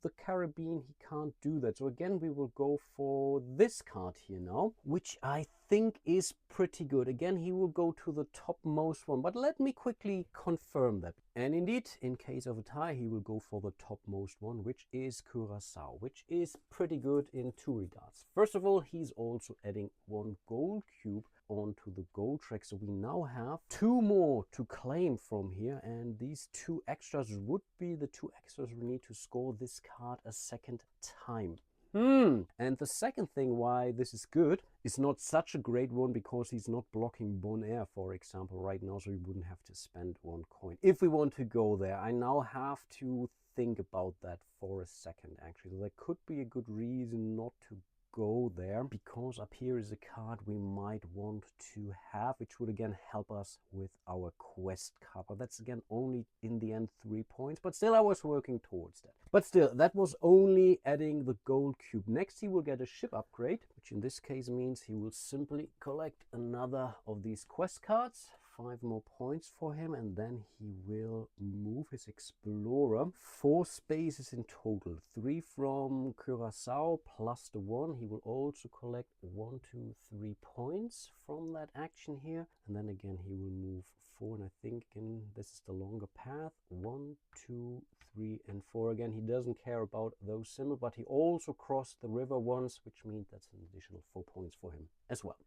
the Caribbean, he can't do that. So again, we will go for this card here now, which I think is pretty good. Again, he will go to the topmost one, but let me quickly confirm that. And indeed, in case of a tie, he will go for the topmost one, which is Curacao, which is pretty good in 2 regards. First of all, he's also adding 1 gold cube onto the gold track, so we now have 2 more to claim from here, and these 2 extras would be the 2 extras we need to score this card a second time. And the second thing why this is good is not such a great one, because he's not blocking Bonaire, for example, right now, so we wouldn't have to spend 1 coin if we want to go there. I now have to think about that for a second, actually. So there could be a good reason not to go there, because up here is a card we might want to have, which would again help us with our quest card. But that's again only in the end 3 points, but still I was working towards that. But still, that was only adding the gold cube. Next he will get a ship upgrade, which in this case means he will simply collect another of these quest cards. 5 more points for him, and then he will move his explorer 4 spaces in total, 3 from Curacao plus the 1. He will also collect 1, 2, 3 points from that action here, and then again he will move 4, and I think again this is the longer path, 1, 2, 3, and 4. Again, he doesn't care about those symbols, but he also crossed the river once, which means that's an additional 4 points for him as well.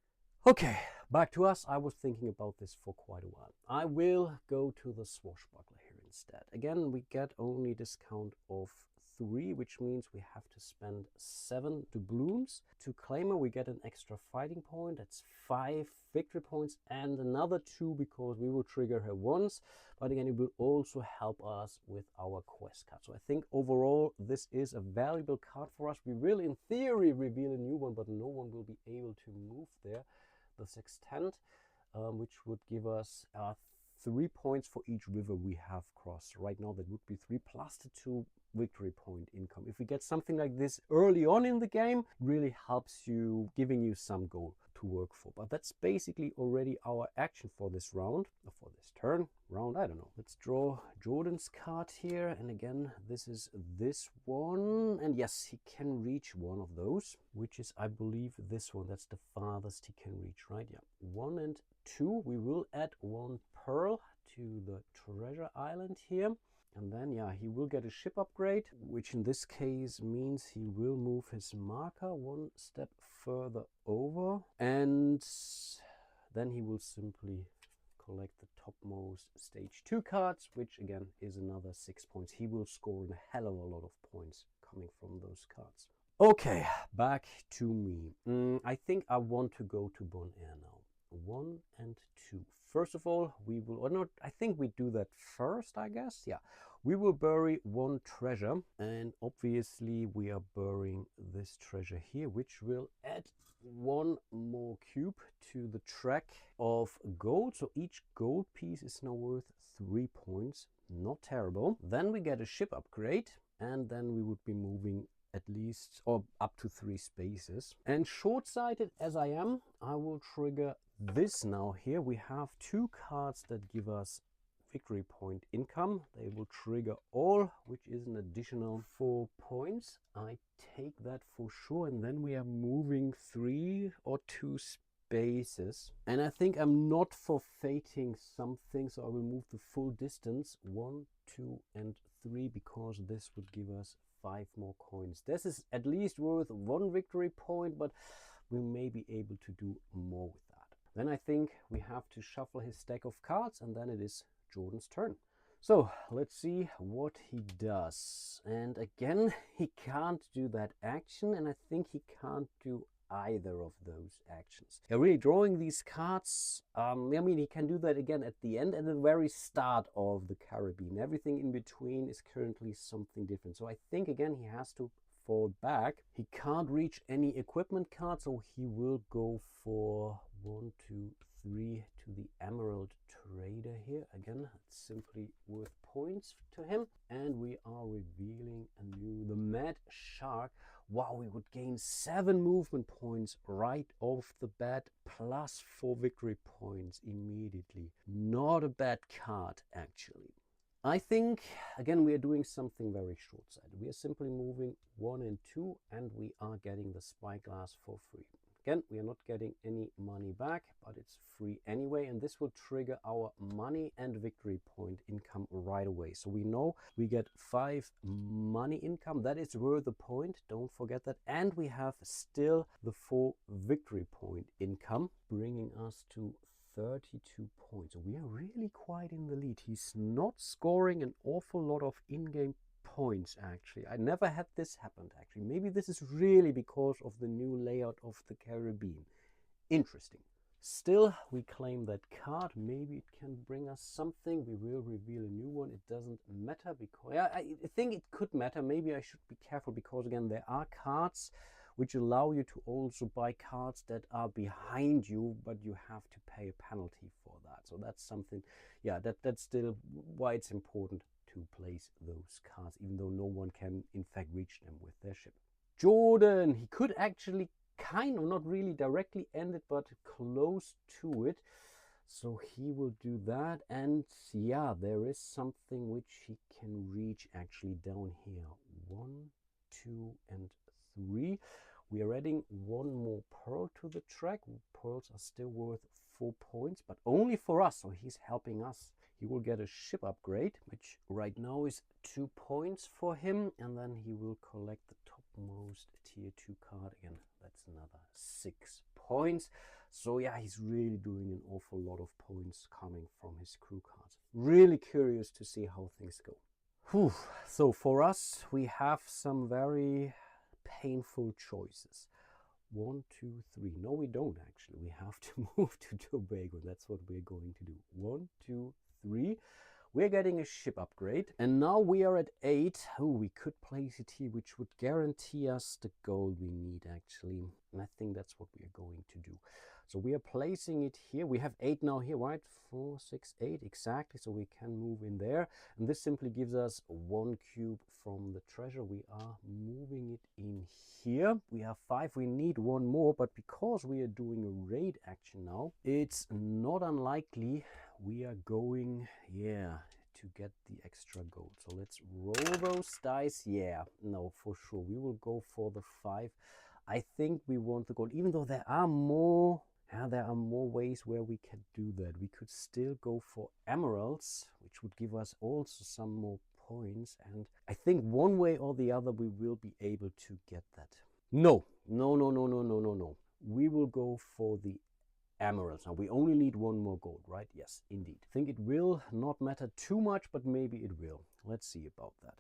Okay, back to us. I was thinking about this for quite a while. I will go to the swashbuckler here instead. Again, we get only discount of 3, which means we have to spend 7 doubloons. To claim her, we get an extra fighting point. That's 5 victory points and another 2 because we will trigger her once. But again, it will also help us with our quest card. So I think overall, this is a valuable card for us. We will, in theory, reveal a new one, but no one will be able to move there. The sextant, which would give us 3 points for each river we have crossed. Right now that would be 3 plus the 2 victory point income. If we get something like this early on in the game, really helps you, giving you some goal to work for. But that's basically already our action for this round, or for this turn, round, I don't know. Let's draw Jordan's card here, and again, this is this one, and yes, he can reach one of those, which is, I believe, this one. That's the farthest he can reach, right? Yeah, 1 and 2. We will add 1 pearl to the treasure island here. And then, yeah, he will get a ship upgrade, which in this case means he will move his marker 1 step further over. And then he will simply collect the topmost stage 2 cards, which again is another 6 points. He will score a hell of a lot of points coming from those cards. Okay, back to me. I think I want to go to Bon Air now. 1 and 2. First of all, we will, or not, I think we do that first, I guess. Yeah, we will bury 1 treasure, and obviously we are burying this treasure here, which will add 1 more cube to the track of gold. So each gold piece is now worth 3 points. Not terrible. Then we get a ship upgrade, and then we would be moving at least, or up to 3 spaces. And short-sighted as I am, I will trigger this now. Here we have 2 cards that give us victory point income. They will trigger all, which is an additional 4 points. I take that for sure, and then we are moving 3 or 2 spaces. And I think I'm not forfeiting something, so I will move the full distance 1, 2 and 3, because this would give us 5 more coins. This is at least worth 1 victory point, but we may be able to do more with that. Then I think we have to shuffle his stack of cards, and then it is Jordan's turn. So let's see what he does. And again, he can't do that action, and I think he can't do either of those actions. Yeah, really drawing these cards, I mean, he can do that again at the end and the very start of the Caribbean. Everything in between is currently something different. So I think again he has to fall back. He can't reach any equipment cards, so he will go for 1, 2, 3 to the Emerald Trader here. Again, it's simply worth points to him. And we are revealing a new, the Mad Shark. Wow, we would gain 7 movement points right off the bat, plus 4 victory points immediately. Not a bad card, actually. I think, again, we are doing something very short-sighted. We are simply moving 1 and 2, and we are getting the spyglass for free. Again, we are not getting any money back, but it's free anyway, and this will trigger our money and victory point income right away. So we know we get 5 money income. That is worth a point, don't forget that. And we have still the 4 victory point income, bringing us to 32 points. So we are really quite in the lead. He's not scoring an awful lot of in-game points, actually. I never had this happen, actually. Maybe this is really because of the new layout of the Caribbean. Interesting. Still, we claim that card. Maybe it can bring us something. We will reveal a new one. It doesn't matter, because I think it could matter. Maybe I should be careful, because again, there are cards which allow you to also buy cards that are behind you, but you have to pay a penalty for that. So that's something, yeah, that's still why it's important to place those cards, even though no one can in fact reach them with their ship. Jordan, he could actually kind of, not really directly end it, but close to it. So he will do that, and yeah, there is something which he can reach actually down here. 1, 2 and 3. We are adding 1 more pearl to the track. Pearls are still worth 4 points, but only for us, so he's helping us. He will get a ship upgrade, which right now is 2 points for him, and then he will collect the topmost tier 2 card. Again, that's another 6 points. So yeah, he's really doing an awful lot of points coming from his crew cards. Really curious to see how things go. Whew. So for us, we have some very painful choices. 1, 2, 3. No, we don't actually. We have to move to Tobago. That's what we're going to do. 1, 2, 3. We're getting a ship upgrade, and now we are at 8. Oh, we could place it here, which would guarantee us the gold we need, actually. And I think that's what we are going to do. So we are placing it here. We have 8 now here, right? 4, 6, 8, exactly. So we can move in there. And this simply gives us 1 cube from the treasure. We are moving it in here. We have 5. We need 1 more, but because we are doing a raid action now, it's not unlikely we are going, to get the extra gold. So let's roll those dice. Yeah, no, for sure. We will go for the 5. I think we want the gold, even though there are more ways where we can do that. We could still go for emeralds, which would give us also some more points. And I think one way or the other, we will be able to get that. No. We will go for the emeralds. Now we only need 1 more gold, right? Yes, indeed. I think it will not matter too much, but maybe it will. Let's see about that.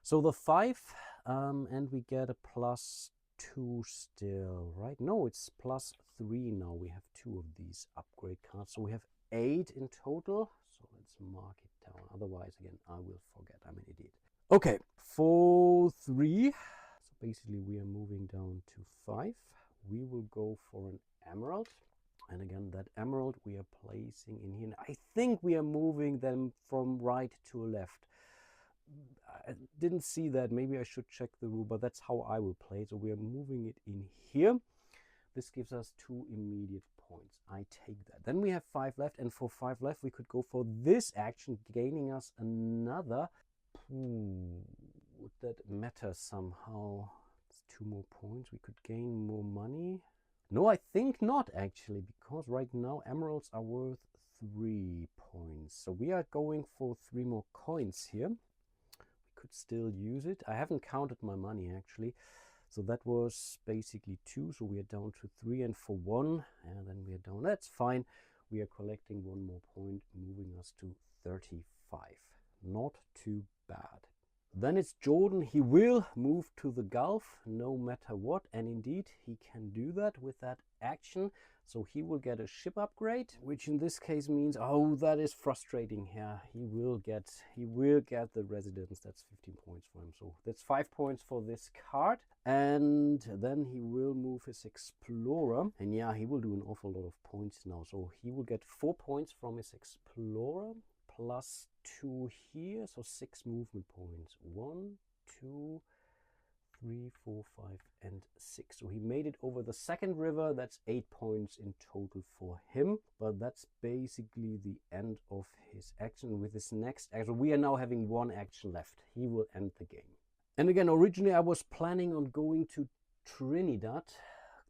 So the 5, and we get a +2 still, right? No, it's +3 now. We have 2 of these upgrade cards. So we have 8 in total. So let's mark it down. Otherwise, again, I will forget. I'm an idiot. Okay, for 3. So basically we are moving down to 5. We will go for an emerald. And again, that emerald we are placing in here. And I think we are moving them from right to left. I didn't see that. Maybe I should check the rule, but that's how I will play. So we are moving it in here. This gives us 2 immediate points. I take that. Then we have 5 left. And for 5 left, we could go for this action, gaining us another. Would that matter somehow? It's 2 more points. We could gain more money. No, I think not actually, because right now emeralds are worth 3 points. So we are going for 3 more coins here. We could still use it. I haven't counted my money actually. So that was basically 2. So we are down to 3, and for 1, and then we are down. That's fine. We are collecting 1 more point, moving us to 35. Not too bad. Then it's Jordan. He will move to the Gulf no matter what, and indeed he can do that with that action. So he will get a ship upgrade, which in this case means, oh, that is frustrating here. He will get the residence. That's 15 points for him. So that's 5 points for this card. And then he will move his explorer, and yeah, he will do an awful lot of points now. So he will get 4 points from his explorer. +2 here, so 6 movement points. 1, 2, 3, 4, 5, and 6. So he made it over the second river. That's 8 points in total for him. But that's basically the end of his action. With his next action, we are now having 1 action left. He will end the game. And again, originally I was planning on going to Trinidad.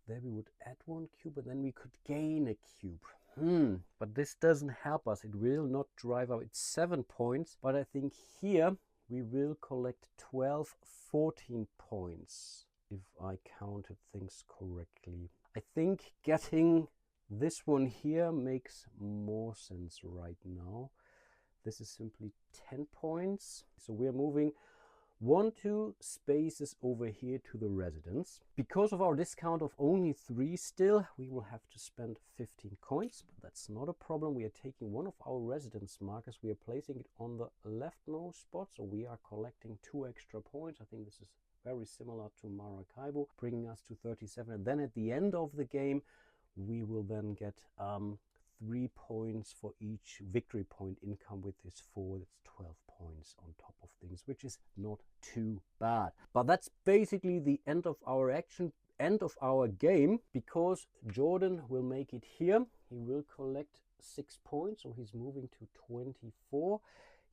There we would add 1 cube, and then we could gain a cube. But this doesn't help us. It will not drive out. It's 7 points, but I think here we will collect 12, 14 points, if I counted things correctly. I think getting this one here makes more sense right now. This is simply 10 points. So we are moving 1, 2 spaces over here to the residence. Because of our discount of only 3 still, we will have to spend 15 coins, but that's not a problem. We are taking one of our residence markers. We are placing it on the leftmost spot, so we are collecting 2 extra points. I think this is very similar to Maracaibo, bringing us to 37. And then at the end of the game, we will then get 3 points for each victory point income. With this 4, that's 12 points on top of things, which is not too bad. But that's basically the end of our action, end of our game, because Jordan will make it here. He will collect 6 points, so he's moving to 24.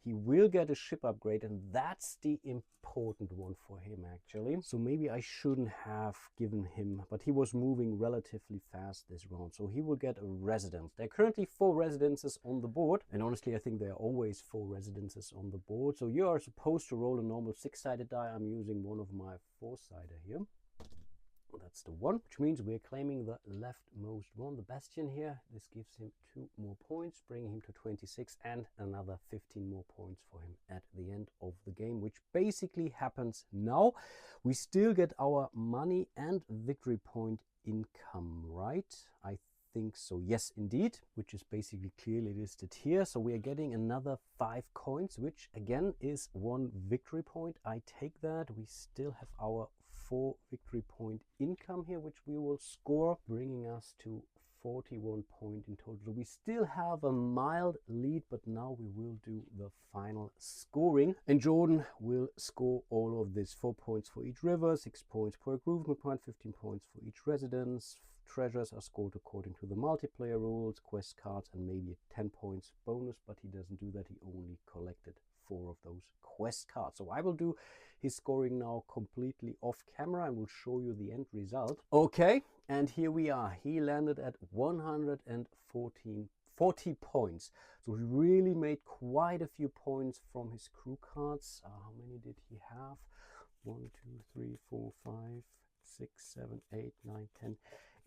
He will get a ship upgrade, and that's the important one for him actually. So maybe I shouldn't have given him, but he was moving relatively fast this round. So he will get a residence. There are currently 4 residences on the board, and honestly I think there are always 4 residences on the board. So you are supposed to roll a normal 6-sided die. I'm using one of my 4-sider here. That's the 1, which means we're claiming the leftmost one, the bastion here. This gives him 2 more points, bringing him to 26, and another 15 more points for him at the end of the game, which basically happens now. We still get our money and victory point income, right? I think so. Yes, indeed, which is basically clearly listed here. So we are getting another 5 coins, which again is 1 victory point. I take that. We still have our 4 victory point income here, which we will score, bringing us to 41 points in total. So we still have a mild lead, but now we will do the final scoring. And Jordan will score all of this. 4 points for each river, 6 points per improvement point, 15 points for each residence. Treasures are scored according to the multiplayer rules, quest cards, and maybe a 10 points bonus, but he doesn't do that. He only collected 4 of those quest cards. So I will do his scoring now completely off camera and will show you the end result. Okay, and here we are. He landed at 140 points. So he really made quite a few points from his crew cards. How many did he have? 1, 2, 3, 4, 5, 6, 7, 8, 9, 10,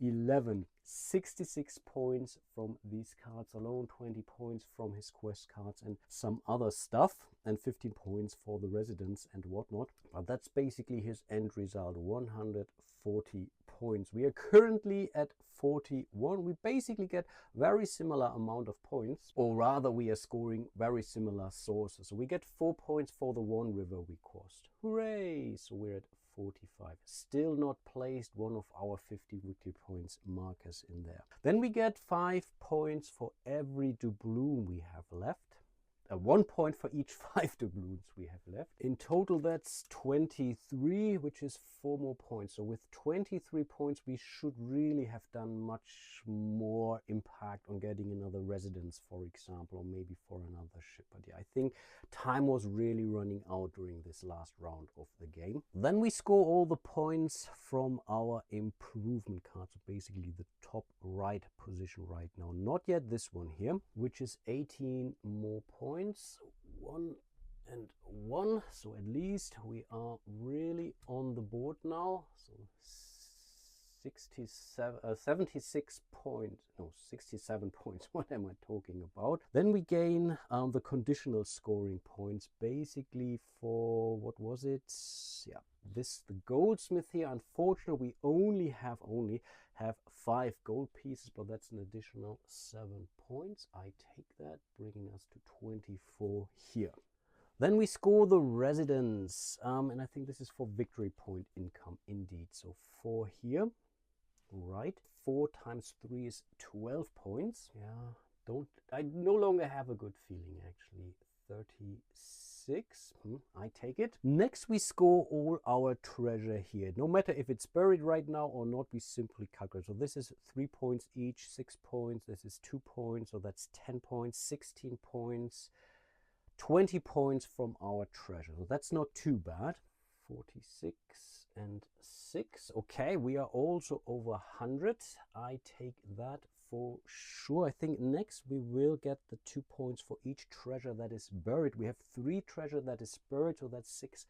11. 66 points from these cards alone, 20 points from his quest cards and some other stuff, and 15 points for the residents and whatnot. But that's basically his end result, 140 points. We are currently at 41. We basically get very similar amount of points, or rather we are scoring very similar sources. So we get 4 points for the one river we crossed. Hooray! So we're at 45. Still not placed one of our 50 victory points markers in there. Then we get 5 points for every doubloon we have left. 1 point for each 5 doubloons we have left. In total that's 23, which is 4 more points. So with 23 points we should really have done much more impact on getting another residence, for example, or maybe for another ship. But yeah, I think time was really running out during this last round of the game. Then we score all the points from our improvement cards, so basically the top right position right now. Not yet this one here, which is 18 more points. 1 and 1, so at least we are really on the board now. So 76 points, no, 67 points. What am I talking about? Then we gain the conditional scoring points, basically for, what was it? Yeah, the goldsmith here. Unfortunately, we only have 5 gold pieces, but that's an additional 7 points. I take that, bringing us to 24 here. Then we score the residence, and I think this is for victory point income indeed. So 4 here, right? 4 times 3 is 12 points. Yeah, I no longer have a good feeling actually. 36, I take it. Next we score all our treasure here. No matter if it's buried right now or not, we simply calculate. So this is 3 points each, 6 points. This is 2 points, so that's 10 points, 16 points, 20 points from our treasure. So that's not too bad. 46 and 6. Okay, we are also over 100. I take that for sure. I think next we will get the 2 points for each treasure that is buried. We have 3 treasure that is buried, so that's 6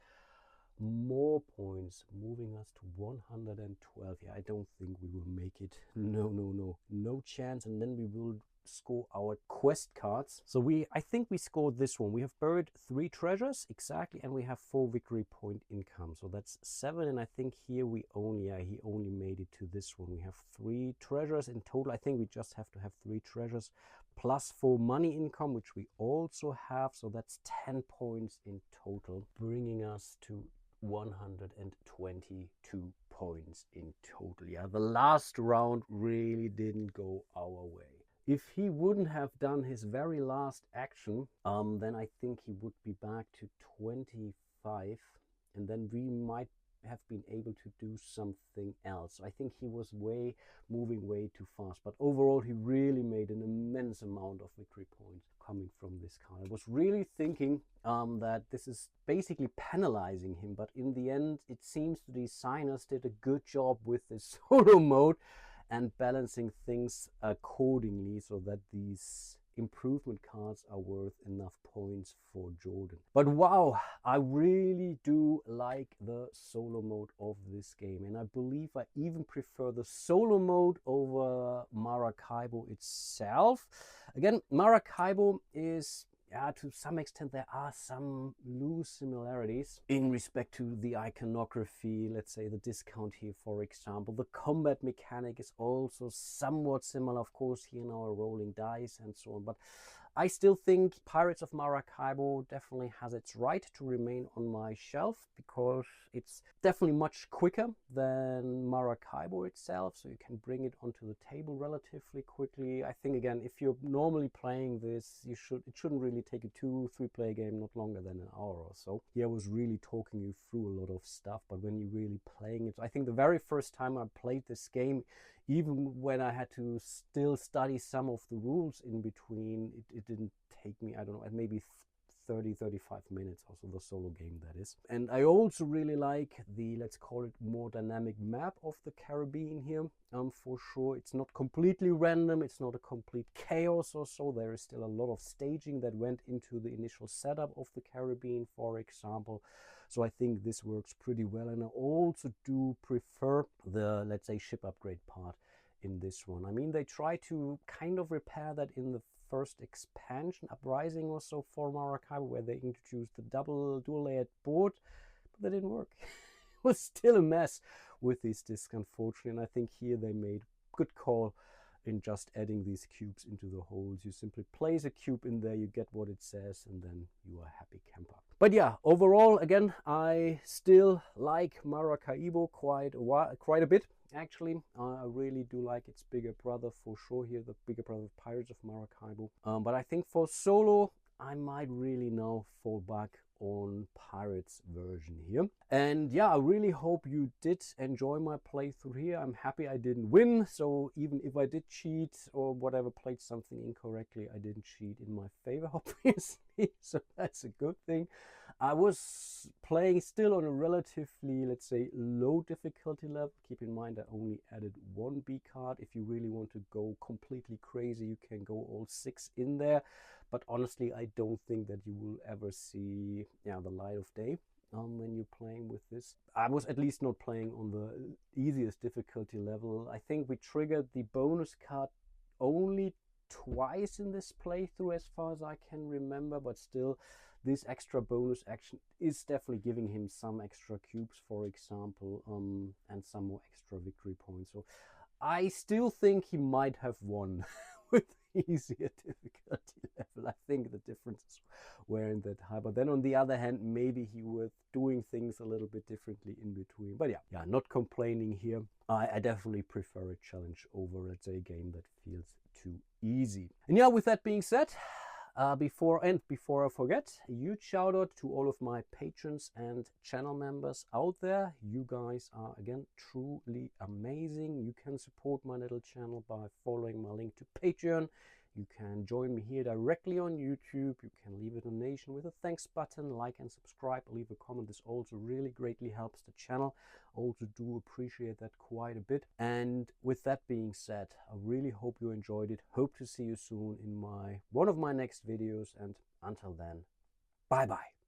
more points, moving us to 112. Yeah, I don't think we will make it. No chance. And then we will score our quest cards. So I think we scored this one. We have buried 3 treasures exactly, and we have 4 victory point income. So that's 7, and I think here he only made it to this one. We have 3 treasures in total. I think we just have to have 3 treasures plus 4 money income, which we also have. So that's 10 points in total, bringing us to 122 points in total. Yeah, the last round really didn't go our way. If he wouldn't have done his very last action, then I think he would be back to 25, and then we might have been able to do something else. I think he was moving way too fast, but overall he really made an immense amount of victory points coming from this card. I was really thinking that this is basically penalizing him, but in the end it seems the designers did a good job with this solo mode and balancing things accordingly so that these improvement cards are worth enough points for Jordan. But wow, I really do like the solo mode of this game, and I believe I even prefer the solo mode over Maracaibo itself. Again, Maracaibo is, yeah, to some extent there are some loose similarities in respect to the iconography, let's say the discount here, for example. The combat mechanic is also somewhat similar, of course, here in our rolling dice and so on. But I still think Pirates of Maracaibo definitely has its right to remain on my shelf because it's definitely much quicker than Maracaibo itself, so you can bring it onto the table relatively quickly. I think, again, if you're normally playing this, it shouldn't really take a 2-3 player game not longer than an hour or so. Yeah, I was really talking you through a lot of stuff, but when you're really playing it, I think the very first time I played this game, even when I had to still study some of the rules in between, it didn't take me, I don't know, maybe 30-35 minutes, also the solo game that is. And I also really like the, let's call it, more dynamic map of the Caribbean here. For sure, it's not completely random, it's not a complete chaos or so. There is still a lot of staging that went into the initial setup of the Caribbean, for example. So I think this works pretty well, and I also do prefer the, let's say, ship upgrade part in this one. I mean, they try to kind of repair that in the first expansion, Uprising or so, for Maracaibo, where they introduced the dual layered board, but that didn't work. It was still a mess with these discs, unfortunately, and I think here they made good call in just adding these cubes into the holes. You simply place a cube in there, you get what it says, and then you are happy camper. But yeah, overall, again, I still like Maracaibo quite a bit. Actually, I really do like its bigger brother for sure here, the bigger brother of Pirates of Maracaibo. But I think for solo, I might really now fall back on Pirates version here. And yeah, I really hope you did enjoy my playthrough here. I'm happy I didn't win, so even if I did cheat or whatever, played something incorrectly, I didn't cheat in my favor, obviously, so that's a good thing. I was playing still on a relatively, let's say, low difficulty level. Keep in mind I only added 1 B card. If you really want to go completely crazy, you can go all 6 in there. But honestly, I don't think that you will ever see the light of day when you're playing with this. I was at least not playing on the easiest difficulty level. I think we triggered the bonus card only twice in this playthrough as far as I can remember, but still, this extra bonus action is definitely giving him some extra cubes, for example, and some more extra victory points. So I still think he might have won with easier difficulty level. I think the differences weren't that high, but then on the other hand, maybe he was doing things a little bit differently in between. But yeah, not complaining here. I definitely prefer a challenge over, let's say, a game that feels too easy. And yeah, with that being said, before I forget, a huge shout out to all of my patrons and channel members out there. You guys are, again, truly amazing. You can support my little channel by following my link to Patreon. You can join me here directly on YouTube. You can leave a donation with a thanks button, like and subscribe, leave a comment. This also really greatly helps the channel. Also do appreciate that quite a bit. And with that being said, I really hope you enjoyed it. Hope to see you soon in one of my next videos. And until then, bye bye.